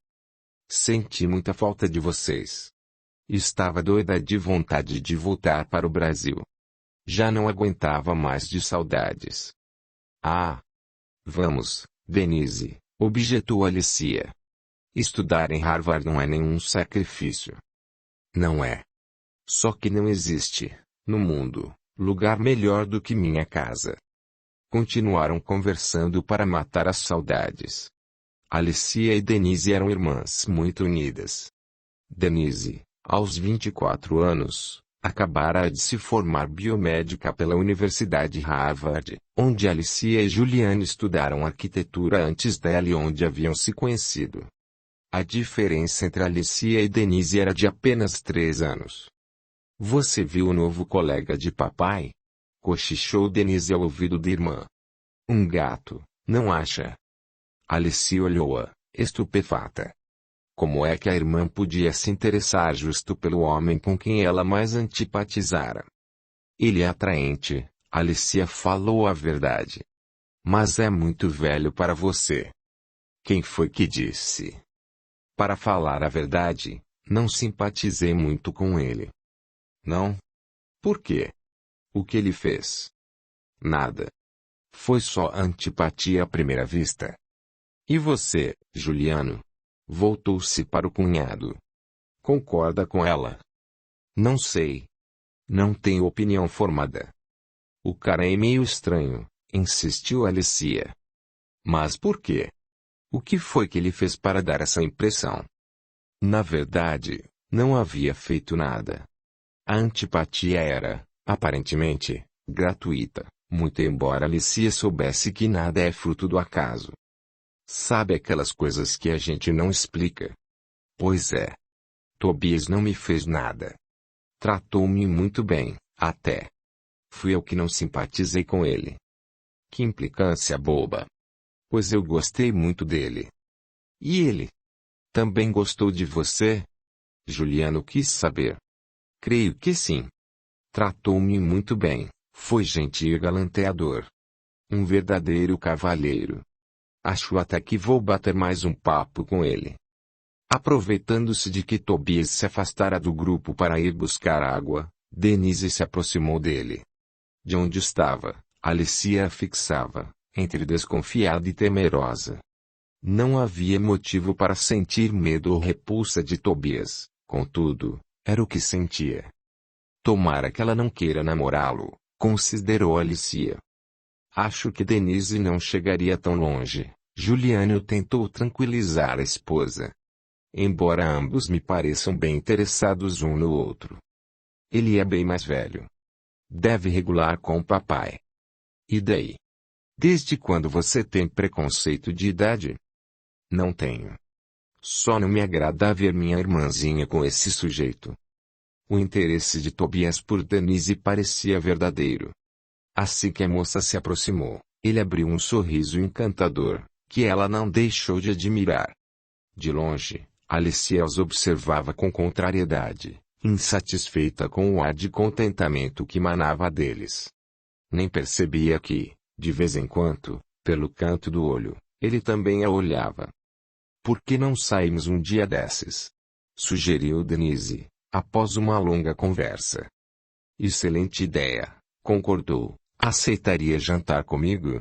Senti muita falta de vocês. Estava doida de vontade de voltar para o Brasil. Já não aguentava mais de saudades. Ah! Vamos, Denise, objetou Alicia. Estudar em Harvard não é nenhum sacrifício. Não é. Só que não existe, no mundo, lugar melhor do que minha casa. Continuaram conversando para matar as saudades. Alicia e Denise eram irmãs muito unidas. Denise, aos 24 anos, acabara de se formar biomédica pela Universidade Harvard, onde Alicia e Juliane estudaram arquitetura antes dela e onde haviam se conhecido. A diferença entre Alicia e Denise era de apenas 3 anos. Você viu o novo colega de papai? Cochichou Denise ao ouvido da irmã. Um gato, não acha? Alicia olhou-a, estupefata. Como é que a irmã podia se interessar justo pelo homem com quem ela mais antipatizara? Ele é atraente, Alicia falou a verdade. Mas é muito velho para você. Quem foi que disse? Para falar a verdade, não simpatizei muito com ele. Não? Por quê? O que ele fez? Nada. Foi só antipatia à primeira vista. E você, Juliano? Voltou-se para o cunhado. Concorda com ela? Não sei. Não tenho opinião formada. O cara é meio estranho, insistiu Alicia. Mas por quê? O que foi que ele fez para dar essa impressão? Na verdade, Não havia feito nada. A antipatia era, aparentemente, gratuita, muito embora Alicia soubesse que nada é fruto do acaso. Sabe aquelas coisas que a gente não explica? Pois é. Tobias não me fez nada. Tratou-me muito bem, até. Fui eu que não simpatizei com ele. Que implicância boba. Pois eu gostei muito dele. E ele? Também gostou de você? Juliano quis saber. Creio que sim. Tratou-me muito bem, foi gentil e galanteador. Um verdadeiro cavalheiro. Acho até que vou bater mais um papo com ele. Aproveitando-se de que Tobias se afastara do grupo para ir buscar água, Denise se aproximou dele. De onde estava, Alicia a fixava, entre desconfiada e temerosa. Não havia motivo para sentir medo ou repulsa de Tobias, contudo, era o que sentia. Tomara que ela não queira namorá-lo, considerou Alicia. Acho que Denise não chegaria tão longe, Juliano tentou tranquilizar a esposa. Embora ambos me pareçam bem interessados um no outro. Ele é bem mais velho. Deve regular com o papai. E daí? Desde quando você tem preconceito de idade? Não tenho. Só não me agrada ver minha irmãzinha com esse sujeito. O interesse de Tobias por Denise parecia verdadeiro. Assim que a moça se aproximou, ele abriu um sorriso encantador, que ela não deixou de admirar. De longe, Alicia os observava com contrariedade, insatisfeita com o ar de contentamento que manava deles. Nem percebia que, de vez em quando, pelo canto do olho, ele também a olhava. Por que não saímos um dia desses? Sugeriu Denise, após uma longa conversa. Excelente ideia, concordou. Aceitaria jantar comigo?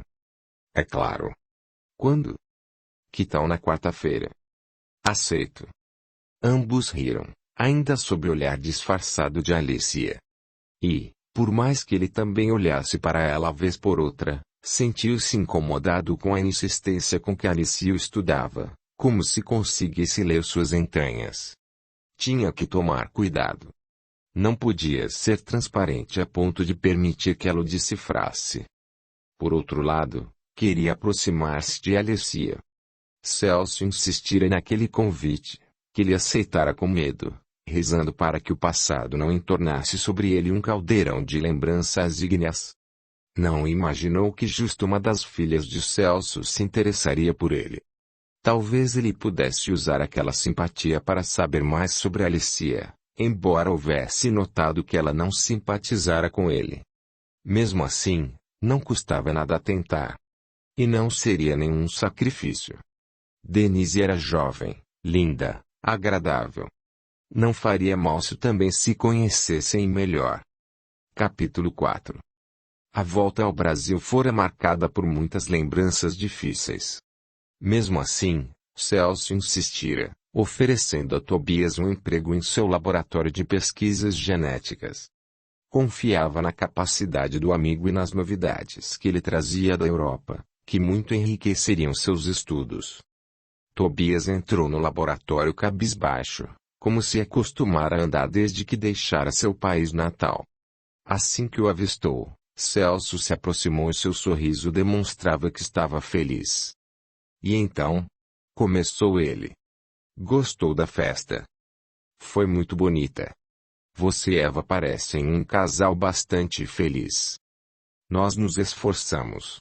É claro. Quando? Que tal na quarta-feira? Aceito. Ambos riram, ainda sob o olhar disfarçado de Alicia. E, por mais que ele também olhasse para ela vez por outra, sentiu-se incomodado com a insistência com que Alicia o estudava, como se conseguisse ler suas entranhas. Tinha que tomar cuidado. Não podia ser transparente a ponto de permitir que ela o decifrasse. Por outro lado, queria aproximar-se de Alicia. Celso insistira naquele convite, que ele aceitara com medo, rezando para que o passado não entornasse sobre ele um caldeirão de lembranças ígneas. Não imaginou que justo uma das filhas de Celso se interessaria por ele. Talvez ele pudesse usar aquela simpatia para saber mais sobre Alicia, embora houvesse notado que ela não simpatizara com ele. Mesmo assim, não custava nada tentar. E não seria nenhum sacrifício. Denise era jovem, linda, agradável. Não faria mal se também se conhecessem melhor. Capítulo 4. A volta ao Brasil fora marcada por muitas lembranças difíceis. Mesmo assim, Celso insistira, oferecendo a Tobias um emprego em seu laboratório de pesquisas genéticas. Confiava na capacidade do amigo e nas novidades que ele trazia da Europa, que muito enriqueceriam seus estudos. Tobias entrou no laboratório cabisbaixo, como se acostumara a andar desde que deixara seu país natal. Assim que o avistou, Celso se aproximou e seu sorriso demonstrava que estava feliz. E então? Começou ele. Gostou da festa? Foi muito bonita. Você e Eva parecem um casal bastante feliz. Nós nos esforçamos.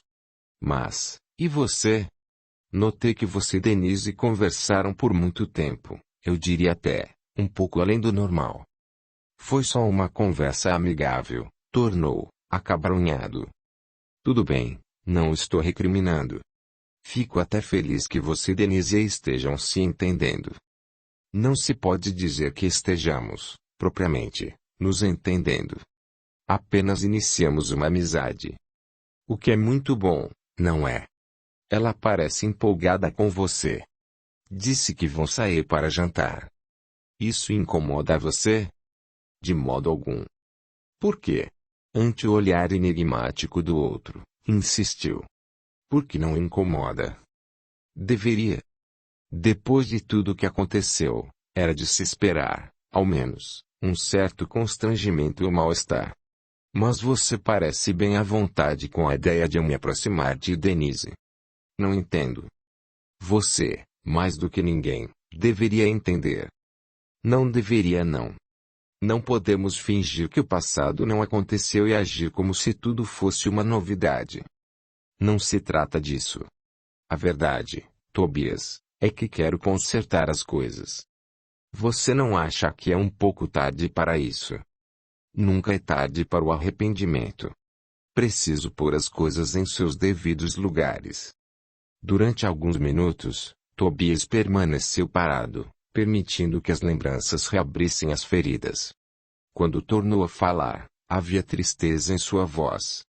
Mas, e você? Notei que você e Denise conversaram por muito tempo, eu diria até, um pouco além do normal. Foi só uma conversa amigável, tornou, acabrunhado. Tudo bem, não estou recriminando. Fico até feliz que você e Denise estejam se entendendo. Não se pode dizer que estejamos, propriamente, nos entendendo. Apenas iniciamos uma amizade. O que é muito bom, não é? Ela parece empolgada com você. Disse que vão sair para jantar. Isso incomoda você? De modo algum. Por quê? Ante o olhar enigmático do outro, insistiu. Por que não incomoda? Deveria. Depois de tudo o que aconteceu, era de se esperar, ao menos, um certo constrangimento ou mal-estar. Mas você parece bem à vontade com a ideia de eu me aproximar de Denise. Não entendo. Você, mais do que ninguém, deveria entender. Não deveria não. Não podemos fingir que o passado não aconteceu e agir como se tudo fosse uma novidade. Não se trata disso. A verdade, Tobias, é que quero consertar as coisas. Você não acha que é um pouco tarde para isso? Nunca é tarde para o arrependimento. Preciso pôr as coisas em seus devidos lugares. Durante alguns minutos, Tobias permaneceu parado, permitindo que as lembranças reabrissem as feridas. Quando tornou a falar, havia tristeza em sua voz.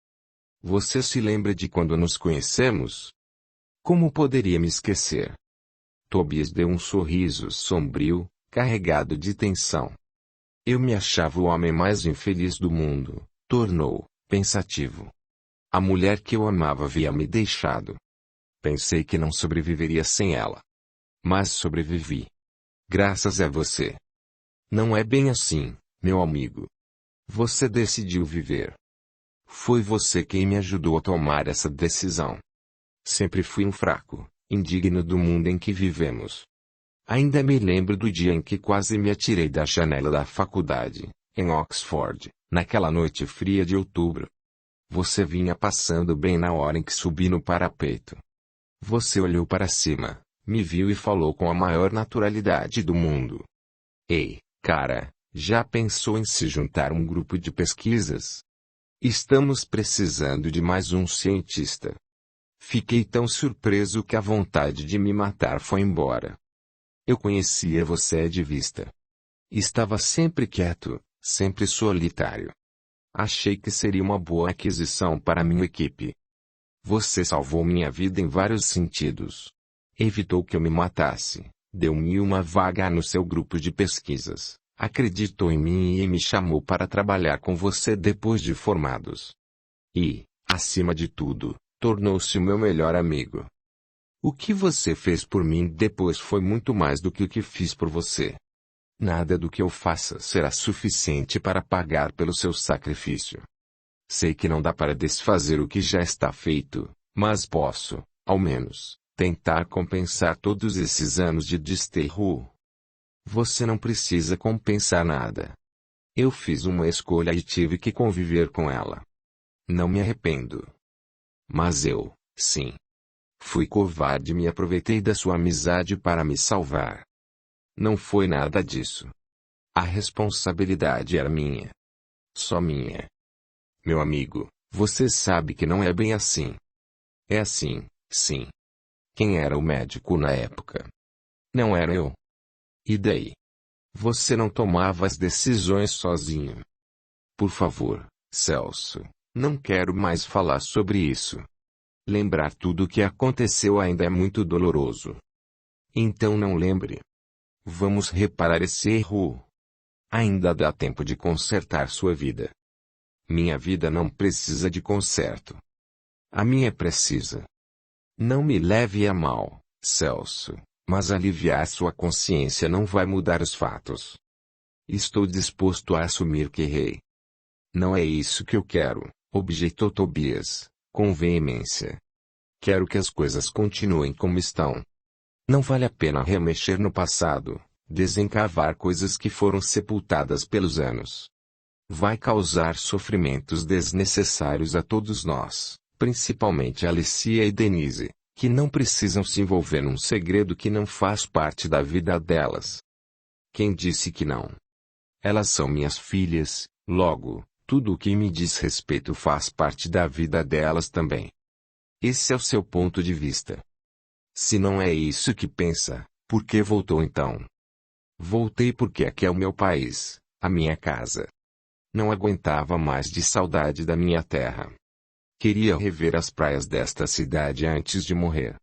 Você se lembra de quando nos conhecemos? Como poderia me esquecer? Tobias deu um sorriso sombrio, carregado de tensão. Eu me achava o homem mais infeliz do mundo, tornou, pensativo. A mulher que eu amava havia me deixado. Pensei que não sobreviveria sem ela. Mas sobrevivi. Graças a você. Não é bem assim, meu amigo. Você decidiu viver. Foi você quem me ajudou a tomar essa decisão. Sempre fui um fraco, indigno do mundo em que vivemos. Ainda me lembro do dia em que quase me atirei da janela da faculdade, em Oxford, naquela noite fria de outubro. Você vinha passando bem na hora em que subi no parapeito. Você olhou para cima, me viu e falou com a maior naturalidade do mundo. Ei, cara, já pensou em se juntar a um grupo de pesquisas? Estamos precisando de mais um cientista. Fiquei tão surpreso que a vontade de me matar foi embora. Eu conhecia você de vista. Estava sempre quieto, sempre solitário. Achei que seria uma boa aquisição para minha equipe. Você salvou minha vida em vários sentidos. Evitou que eu me matasse, deu-me uma vaga no seu grupo de pesquisas, acreditou em mim e me chamou para trabalhar com você depois de formados. E, acima de tudo, tornou-se o meu melhor amigo. O que você fez por mim depois foi muito mais do que o que fiz por você. Nada do que eu faça será suficiente para pagar pelo seu sacrifício. Sei que não dá para desfazer o que já está feito, mas posso, ao menos, tentar compensar todos esses anos de desterro. Você não precisa compensar nada. Eu fiz uma escolha e tive que conviver com ela. Não me arrependo. Mas eu, sim. Fui covarde e me aproveitei da sua amizade para me salvar. Não foi nada disso. A responsabilidade era minha. Só minha. Meu amigo, você sabe que não é bem assim. É assim, sim. Quem era o médico na época? Não era eu. E daí? Você não tomava as decisões sozinho. Por favor, Celso, não quero mais falar sobre isso. Lembrar tudo o que aconteceu ainda é muito doloroso. Então não lembre. Vamos reparar esse erro. Ainda dá tempo de consertar sua vida. Minha vida não precisa de conserto. A minha precisa. Não me leve a mal, Celso, mas aliviar sua consciência não vai mudar os fatos. Estou disposto a assumir que errei. Não é isso que eu quero, objetou Tobias, com veemência. Quero que as coisas continuem como estão. Não vale a pena remexer no passado, desencavar coisas que foram sepultadas pelos anos. Vai causar sofrimentos desnecessários a todos nós, principalmente Alicia e Denise, que não precisam se envolver num segredo que não faz parte da vida delas. Quem disse que não? Elas são minhas filhas, logo, tudo o que me diz respeito faz parte da vida delas também. Esse é o seu ponto de vista. Se não é isso que pensa, por que voltou então? Voltei porque aqui é o meu país, a minha casa. Não aguentava mais de saudade da minha terra. Queria rever as praias desta cidade antes de morrer.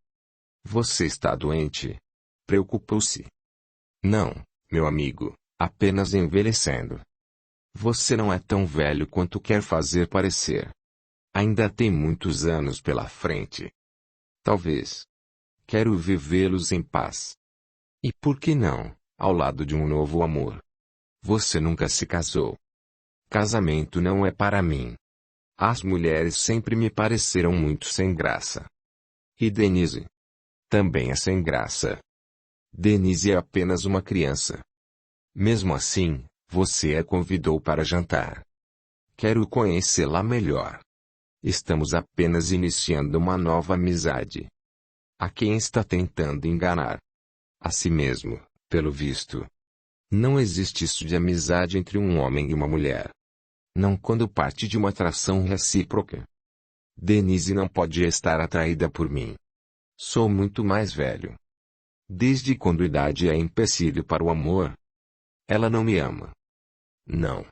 Você está doente? Preocupou-se. Não, meu amigo, apenas envelhecendo. Você não é tão velho quanto quer fazer parecer. Ainda tem muitos anos pela frente. Talvez. Quero vivê-los em paz. E por que não, ao lado de um novo amor? Você nunca se casou. Casamento não é para mim. As mulheres sempre me pareceram muito sem graça. E Denise? Também é sem graça. Denise é apenas uma criança. Mesmo assim, você a convidou para jantar. Quero conhecê-la melhor. Estamos apenas iniciando uma nova amizade. A quem está tentando enganar? A si mesmo, pelo visto. Não existe isso de amizade entre um homem e uma mulher. Não quando parte de uma atração recíproca. Denise não pode estar atraída por mim. Sou muito mais velho. Desde quando idade é empecilho para o amor? Ela não me ama. Não.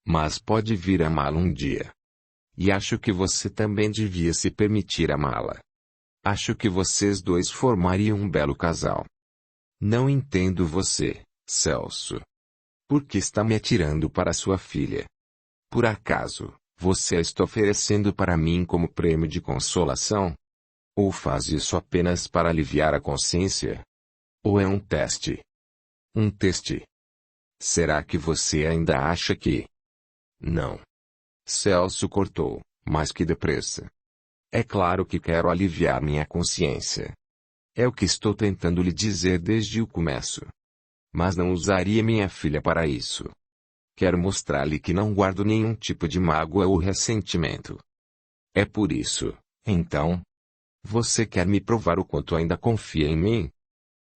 Mas pode vir a amá-la um dia. E acho que você também devia se permitir amá-la. Acho que vocês dois formariam um belo casal. Não entendo você, Celso. Por que está me atirando para sua filha? Por acaso, você a está oferecendo para mim como prêmio de consolação? Ou faz isso apenas para aliviar a consciência? Ou é um teste? Um teste? Será que você ainda acha que... Não. Celso cortou, mas que depressa. É claro que quero aliviar minha consciência. É o que estou tentando lhe dizer desde o começo. Mas não usaria minha filha para isso. Quero mostrar-lhe que não guardo nenhum tipo de mágoa ou ressentimento. É por isso, então. Você quer me provar o quanto ainda confia em mim?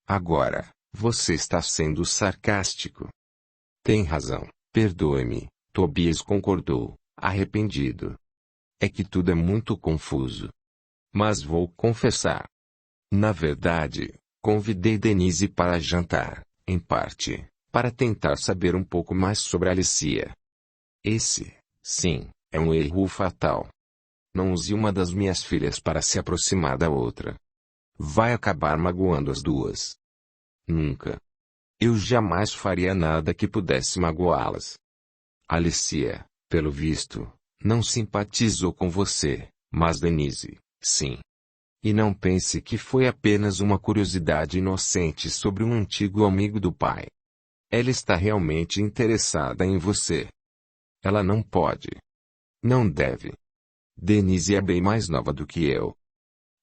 Agora, você está sendo sarcástico. Tem razão, perdoe-me, Tobias concordou, arrependido. É que tudo é muito confuso. Mas vou confessar. Na verdade, convidei Denise para jantar, em parte, para tentar saber um pouco mais sobre Alicia. Esse, sim, é um erro fatal. Não use uma das minhas filhas para se aproximar da outra. Vai acabar magoando as duas. Nunca. Eu jamais faria nada que pudesse magoá-las. Alicia, pelo visto, não simpatizou com você, mas Denise, sim. E não pense que foi apenas uma curiosidade inocente sobre um antigo amigo do pai. Ela está realmente interessada em você. Ela não pode. Não deve. Denise é bem mais nova do que eu.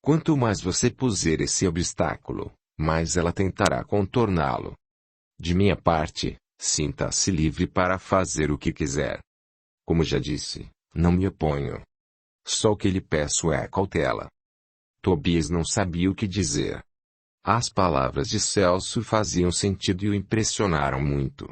Quanto mais você puser esse obstáculo, mais ela tentará contorná-lo. De minha parte, sinta-se livre para fazer o que quiser. Como já disse, não me oponho. Só o que lhe peço é cautela. Tobias não sabia o que dizer. As palavras de Celso faziam sentido e o impressionaram muito.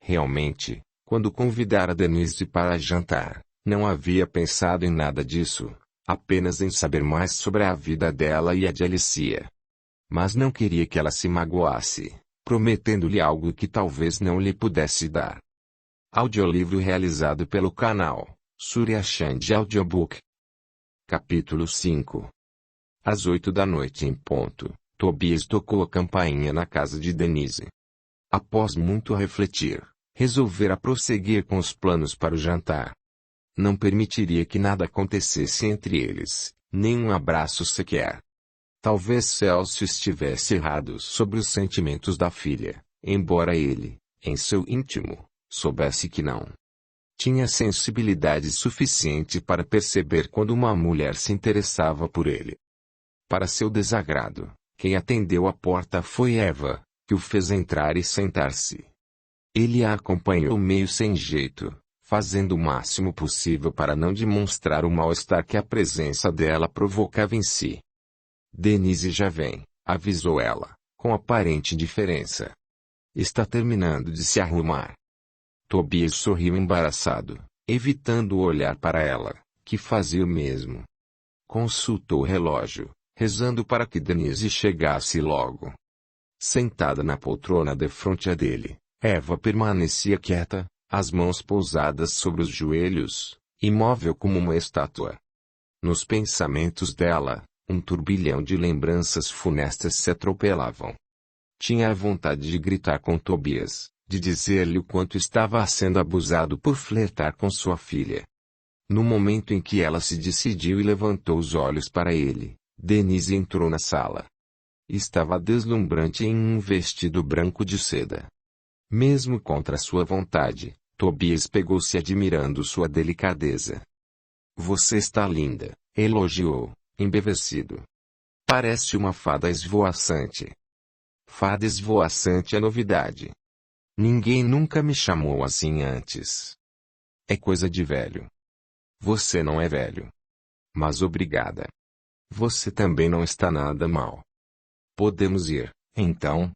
Realmente, quando convidara Denise para jantar, não havia pensado em nada disso, apenas em saber mais sobre a vida dela e a de Alicia. Mas não queria que ela se magoasse, prometendo-lhe algo que talvez não lhe pudesse dar. Audiolivro realizado pelo canal Surya Chand Audiobook. Capítulo 5. Às 8 da noite em ponto, Tobias tocou a campainha na casa de Denise. Após muito refletir, resolvera prosseguir com os planos para o jantar. Não permitiria que nada acontecesse entre eles, nem um abraço sequer. Talvez Celso estivesse errado sobre os sentimentos da filha, embora ele, em seu íntimo, soubesse que não. Tinha sensibilidade suficiente para perceber quando uma mulher se interessava por ele. Para seu desagrado, quem atendeu a porta foi Eva, que o fez entrar e sentar-se. Ele a acompanhou meio sem jeito, fazendo o máximo possível para não demonstrar o mal-estar que a presença dela provocava em si. Denise já vem, avisou ela, com aparente indiferença. Está terminando de se arrumar. Tobias sorriu embaraçado, evitando olhar para ela, que fazia o mesmo. Consultou o relógio, rezando para que Denise chegasse logo. Sentada na poltrona defronte dele, Eva permanecia quieta, as mãos pousadas sobre os joelhos, imóvel como uma estátua. Nos pensamentos dela, um turbilhão de lembranças funestas se atropelavam. Tinha a vontade de gritar com Tobias, de dizer-lhe o quanto estava sendo abusado por flertar com sua filha. No momento em que ela se decidiu e levantou os olhos para ele, Denise entrou na sala. Estava deslumbrante em um vestido branco de seda. Mesmo contra sua vontade, Tobias pegou-se admirando sua delicadeza. Você está linda, elogiou, embevecido. Parece uma fada esvoaçante. Fada esvoaçante é novidade. Ninguém nunca me chamou assim antes. É coisa de velho. Você não é velho. Mas obrigada. Você também não está nada mal. Podemos ir, então?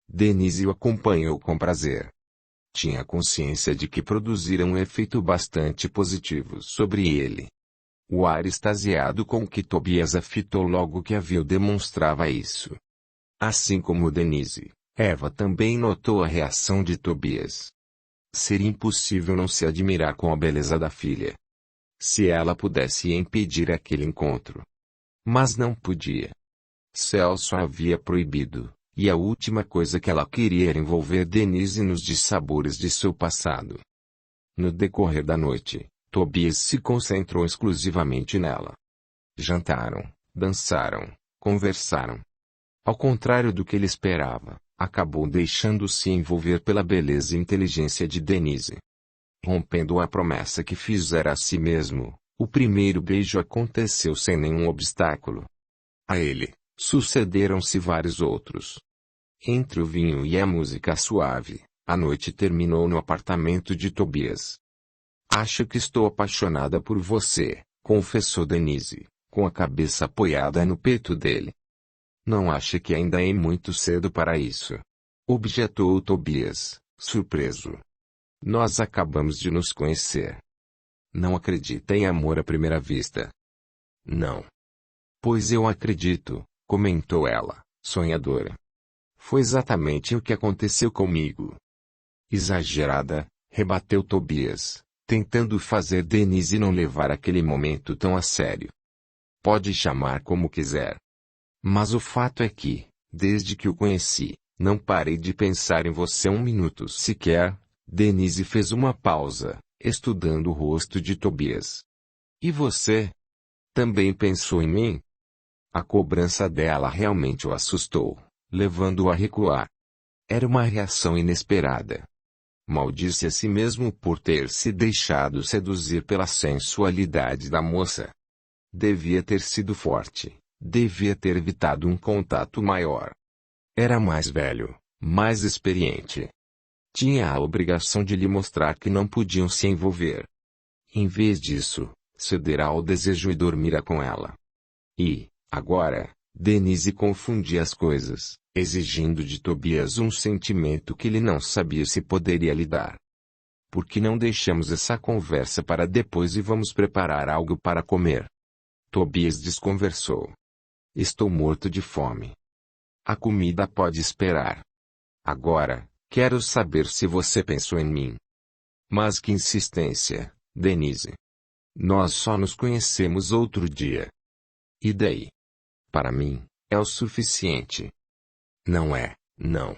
Denise o acompanhou com prazer. Tinha consciência de que produzira um efeito bastante positivo sobre ele. O ar extasiado com que Tobias a fitou logo que a viu demonstrava isso. Assim como Denise, Eva também notou a reação de Tobias. Seria impossível não se admirar com a beleza da filha. Se ela pudesse impedir aquele encontro. Mas não podia. Celso a havia proibido, e a última coisa que ela queria era envolver Denise nos dissabores de seu passado. No decorrer da noite, Tobias se concentrou exclusivamente nela. Jantaram, dançaram, conversaram. Ao contrário do que ele esperava, acabou deixando-se envolver pela beleza e inteligência de Denise. Rompendo a promessa que fizera a si mesmo, o primeiro beijo aconteceu sem nenhum obstáculo. A ele, sucederam-se vários outros. Entre o vinho e a música suave, a noite terminou no apartamento de Tobias. Acho que estou apaixonada por você, confessou Denise, com a cabeça apoiada no peito dele. Não acha que ainda é muito cedo para isso? Objetou Tobias, surpreso. Nós acabamos de nos conhecer. Não acredita em amor à primeira vista? Não. Pois eu acredito, comentou ela, sonhadora. Foi exatamente o que aconteceu comigo. Exagerada, rebateu Tobias, tentando fazer Denise não levar aquele momento tão a sério. Pode chamar como quiser. Mas o fato é que, desde que o conheci, não parei de pensar em você um minuto sequer. Denise fez uma pausa, estudando o rosto de Tobias. E você? Também pensou em mim? A cobrança dela realmente o assustou, levando-o a recuar. Era uma reação inesperada. Maldisse a si mesmo por ter se deixado seduzir pela sensualidade da moça. Devia ter sido forte, devia ter evitado um contato maior. Era mais velho, mais experiente. Tinha a obrigação de lhe mostrar que não podiam se envolver. Em vez disso, cederá ao desejo e dormirá com ela. E, agora, Denise confundia as coisas, exigindo de Tobias um sentimento que ele não sabia se poderia lhe dar. Por que não deixamos essa conversa para depois e vamos preparar algo para comer? Tobias desconversou. Estou morto de fome. A comida pode esperar. Agora, quero saber se você pensou em mim. Mas que insistência, Denise. Nós só nos conhecemos outro dia. E daí? Para mim, é o suficiente. Não é, não.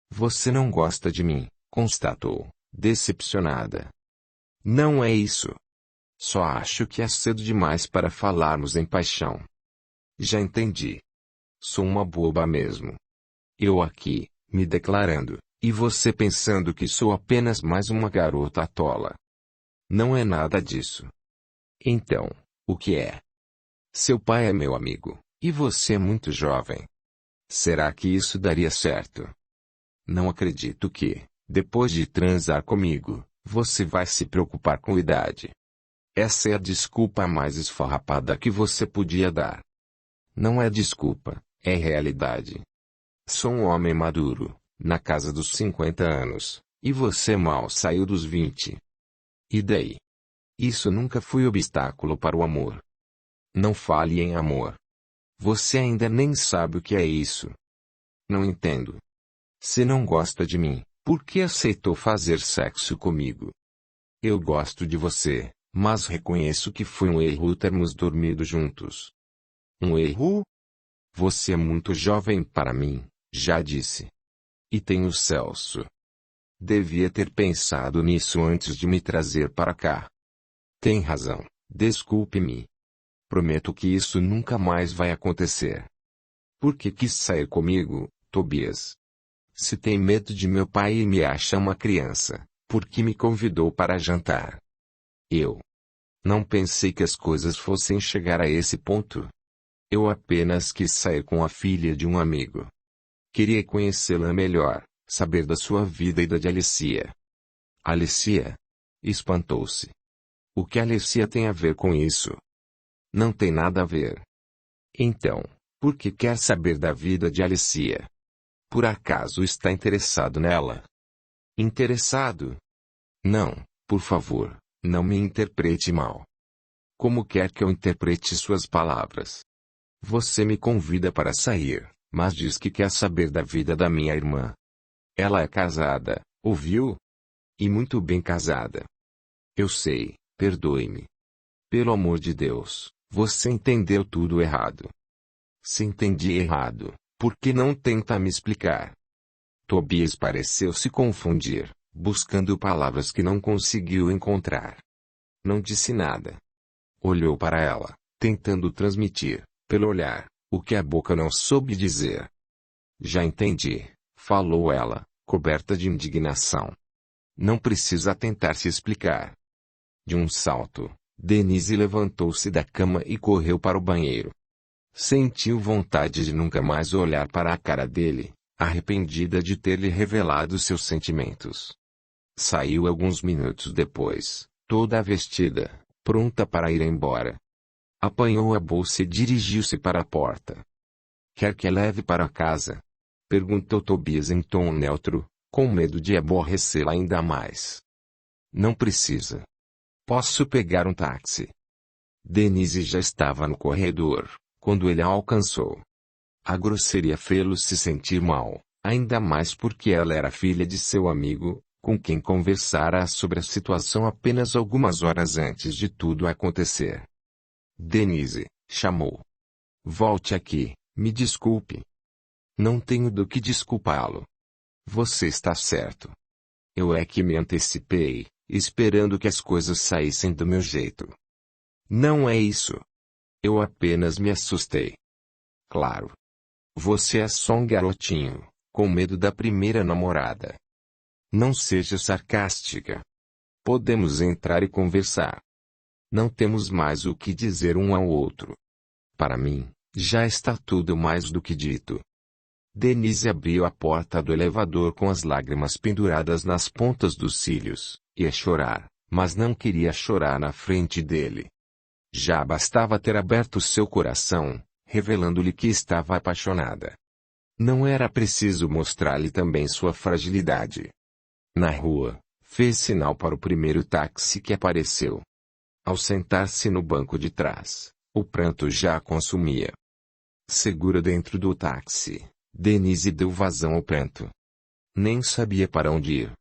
Você não gosta de mim, constatou, decepcionada. Não é isso. Só acho que é cedo demais para falarmos em paixão. Já entendi. Sou uma boba mesmo. Eu aqui, me declarando, e você pensando que sou apenas mais uma garota tola. Não é nada disso. Então, o que é? Seu pai é meu amigo, e você é muito jovem. Será que isso daria certo? Não acredito que, depois de transar comigo, você vai se preocupar com idade. Essa é a desculpa mais esfarrapada que você podia dar. Não é desculpa, é realidade. Sou um homem maduro, na casa dos 50 anos, e você mal saiu dos 20. E daí? Isso nunca foi obstáculo para o amor. Não fale em amor. Você ainda nem sabe o que é isso. Não entendo. Se não gosta de mim, por que aceitou fazer sexo comigo? Eu gosto de você, mas reconheço que foi um erro termos dormido juntos. Um erro? Você é muito jovem para mim, já disse. E tem o Celso. Devia ter pensado nisso antes de me trazer para cá. Tem razão, desculpe-me. Prometo que isso nunca mais vai acontecer. Por que quis sair comigo, Tobias? Se tem medo de meu pai e me acha uma criança, por que me convidou para jantar? Eu não pensei que as coisas fossem chegar a esse ponto. Eu apenas quis sair com a filha de um amigo. Queria conhecê-la melhor, saber da sua vida e da de Alicia. Alicia? Espantou-se. O que Alicia tem a ver com isso? Não tem nada a ver. Então, por que quer saber da vida de Alicia? Por acaso está interessado nela? Interessado? Não, por favor, não me interprete mal. Como quer que eu interprete suas palavras? Você me convida para sair, mas diz que quer saber da vida da minha irmã. Ela é casada, ouviu? E muito bem casada. Eu sei, perdoe-me. Pelo amor de Deus, você entendeu tudo errado. Se entendi errado, por que não tenta me explicar? Tobias pareceu se confundir, buscando palavras que não conseguiu encontrar. Não disse nada. Olhou para ela, tentando transmitir, pelo olhar, o que a boca não soube dizer. Já entendi, falou ela, coberta de indignação. Não precisa tentar se explicar. De um salto, Denise levantou-se da cama e correu para o banheiro. Sentiu vontade de nunca mais olhar para a cara dele, arrependida de ter lhe revelado seus sentimentos. Saiu alguns minutos depois, toda vestida, pronta para ir embora. Apanhou a bolsa e dirigiu-se para a porta. Quer que a leve para casa? Perguntou Tobias em tom neutro, com medo de aborrecê-la ainda mais. Não precisa. Posso pegar um táxi. Denise já estava no corredor, quando ele a alcançou. A grosseria fê-lo se sentir mal, ainda mais porque ela era filha de seu amigo, com quem conversara sobre a situação apenas algumas horas antes de tudo acontecer. Denise, chamou. Volte aqui, me desculpe. Não tenho do que desculpá-lo. Você está certo. Eu é que me antecipei, esperando que as coisas saíssem do meu jeito. Não é isso. Eu apenas me assustei. Claro. Você é só um garotinho, com medo da primeira namorada. Não seja sarcástica. Podemos entrar e conversar. Não temos mais o que dizer um ao outro. Para mim, já está tudo mais do que dito. Denise abriu a porta do elevador com as lágrimas penduradas nas pontas dos cílios. Ia chorar, mas não queria chorar na frente dele. Já bastava ter aberto seu coração, revelando-lhe que estava apaixonada. Não era preciso mostrar-lhe também sua fragilidade. Na rua, fez sinal para o primeiro táxi que apareceu. Ao sentar-se no banco de trás, o pranto já a consumia. Segura dentro do táxi, Denise deu vazão ao pranto. Nem sabia para onde ir.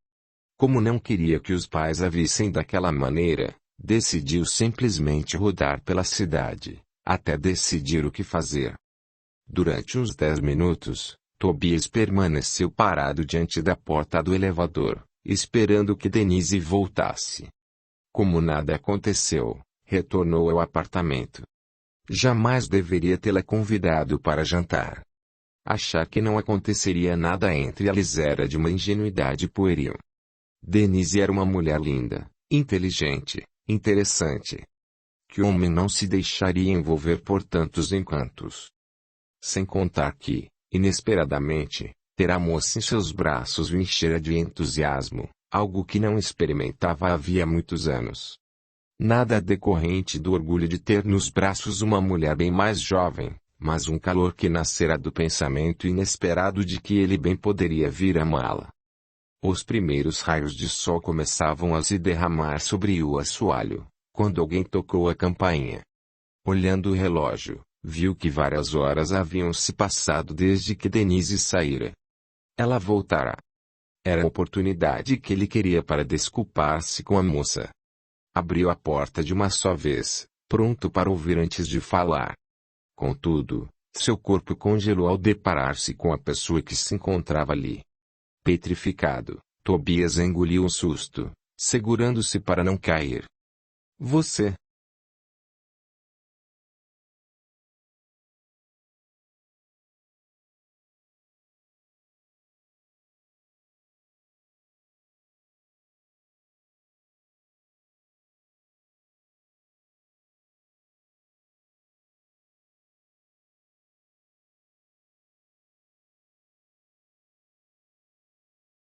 Como não queria que os pais a vissem daquela maneira, decidiu simplesmente rodar pela cidade, até decidir o que fazer. Durante uns 10 minutos, Tobias permaneceu parado diante da porta do elevador, esperando que Denise voltasse. Como nada aconteceu, retornou ao apartamento. Jamais deveria tê-la convidado para jantar. Achar que não aconteceria nada entre eles era de uma ingenuidade pueril. Denise era uma mulher linda, inteligente, interessante. Que homem não se deixaria envolver por tantos encantos? Sem contar que, inesperadamente, ter a moça em seus braços o enchera de entusiasmo, algo que não experimentava havia muitos anos. Nada decorrente do orgulho de ter nos braços uma mulher bem mais jovem, mas um calor que nascera do pensamento inesperado de que ele bem poderia vir amá-la. Os primeiros raios de sol começavam a se derramar sobre o assoalho, quando alguém tocou a campainha. Olhando o relógio, viu que várias horas haviam se passado desde que Denise saíra. Ela voltara. Era a oportunidade que ele queria para desculpar-se com a moça. Abriu a porta de uma só vez, pronto para ouvir antes de falar. Contudo, seu corpo congelou ao deparar-se com a pessoa que se encontrava ali. Petrificado, Tobias engoliu um susto, segurando-se para não cair. Você?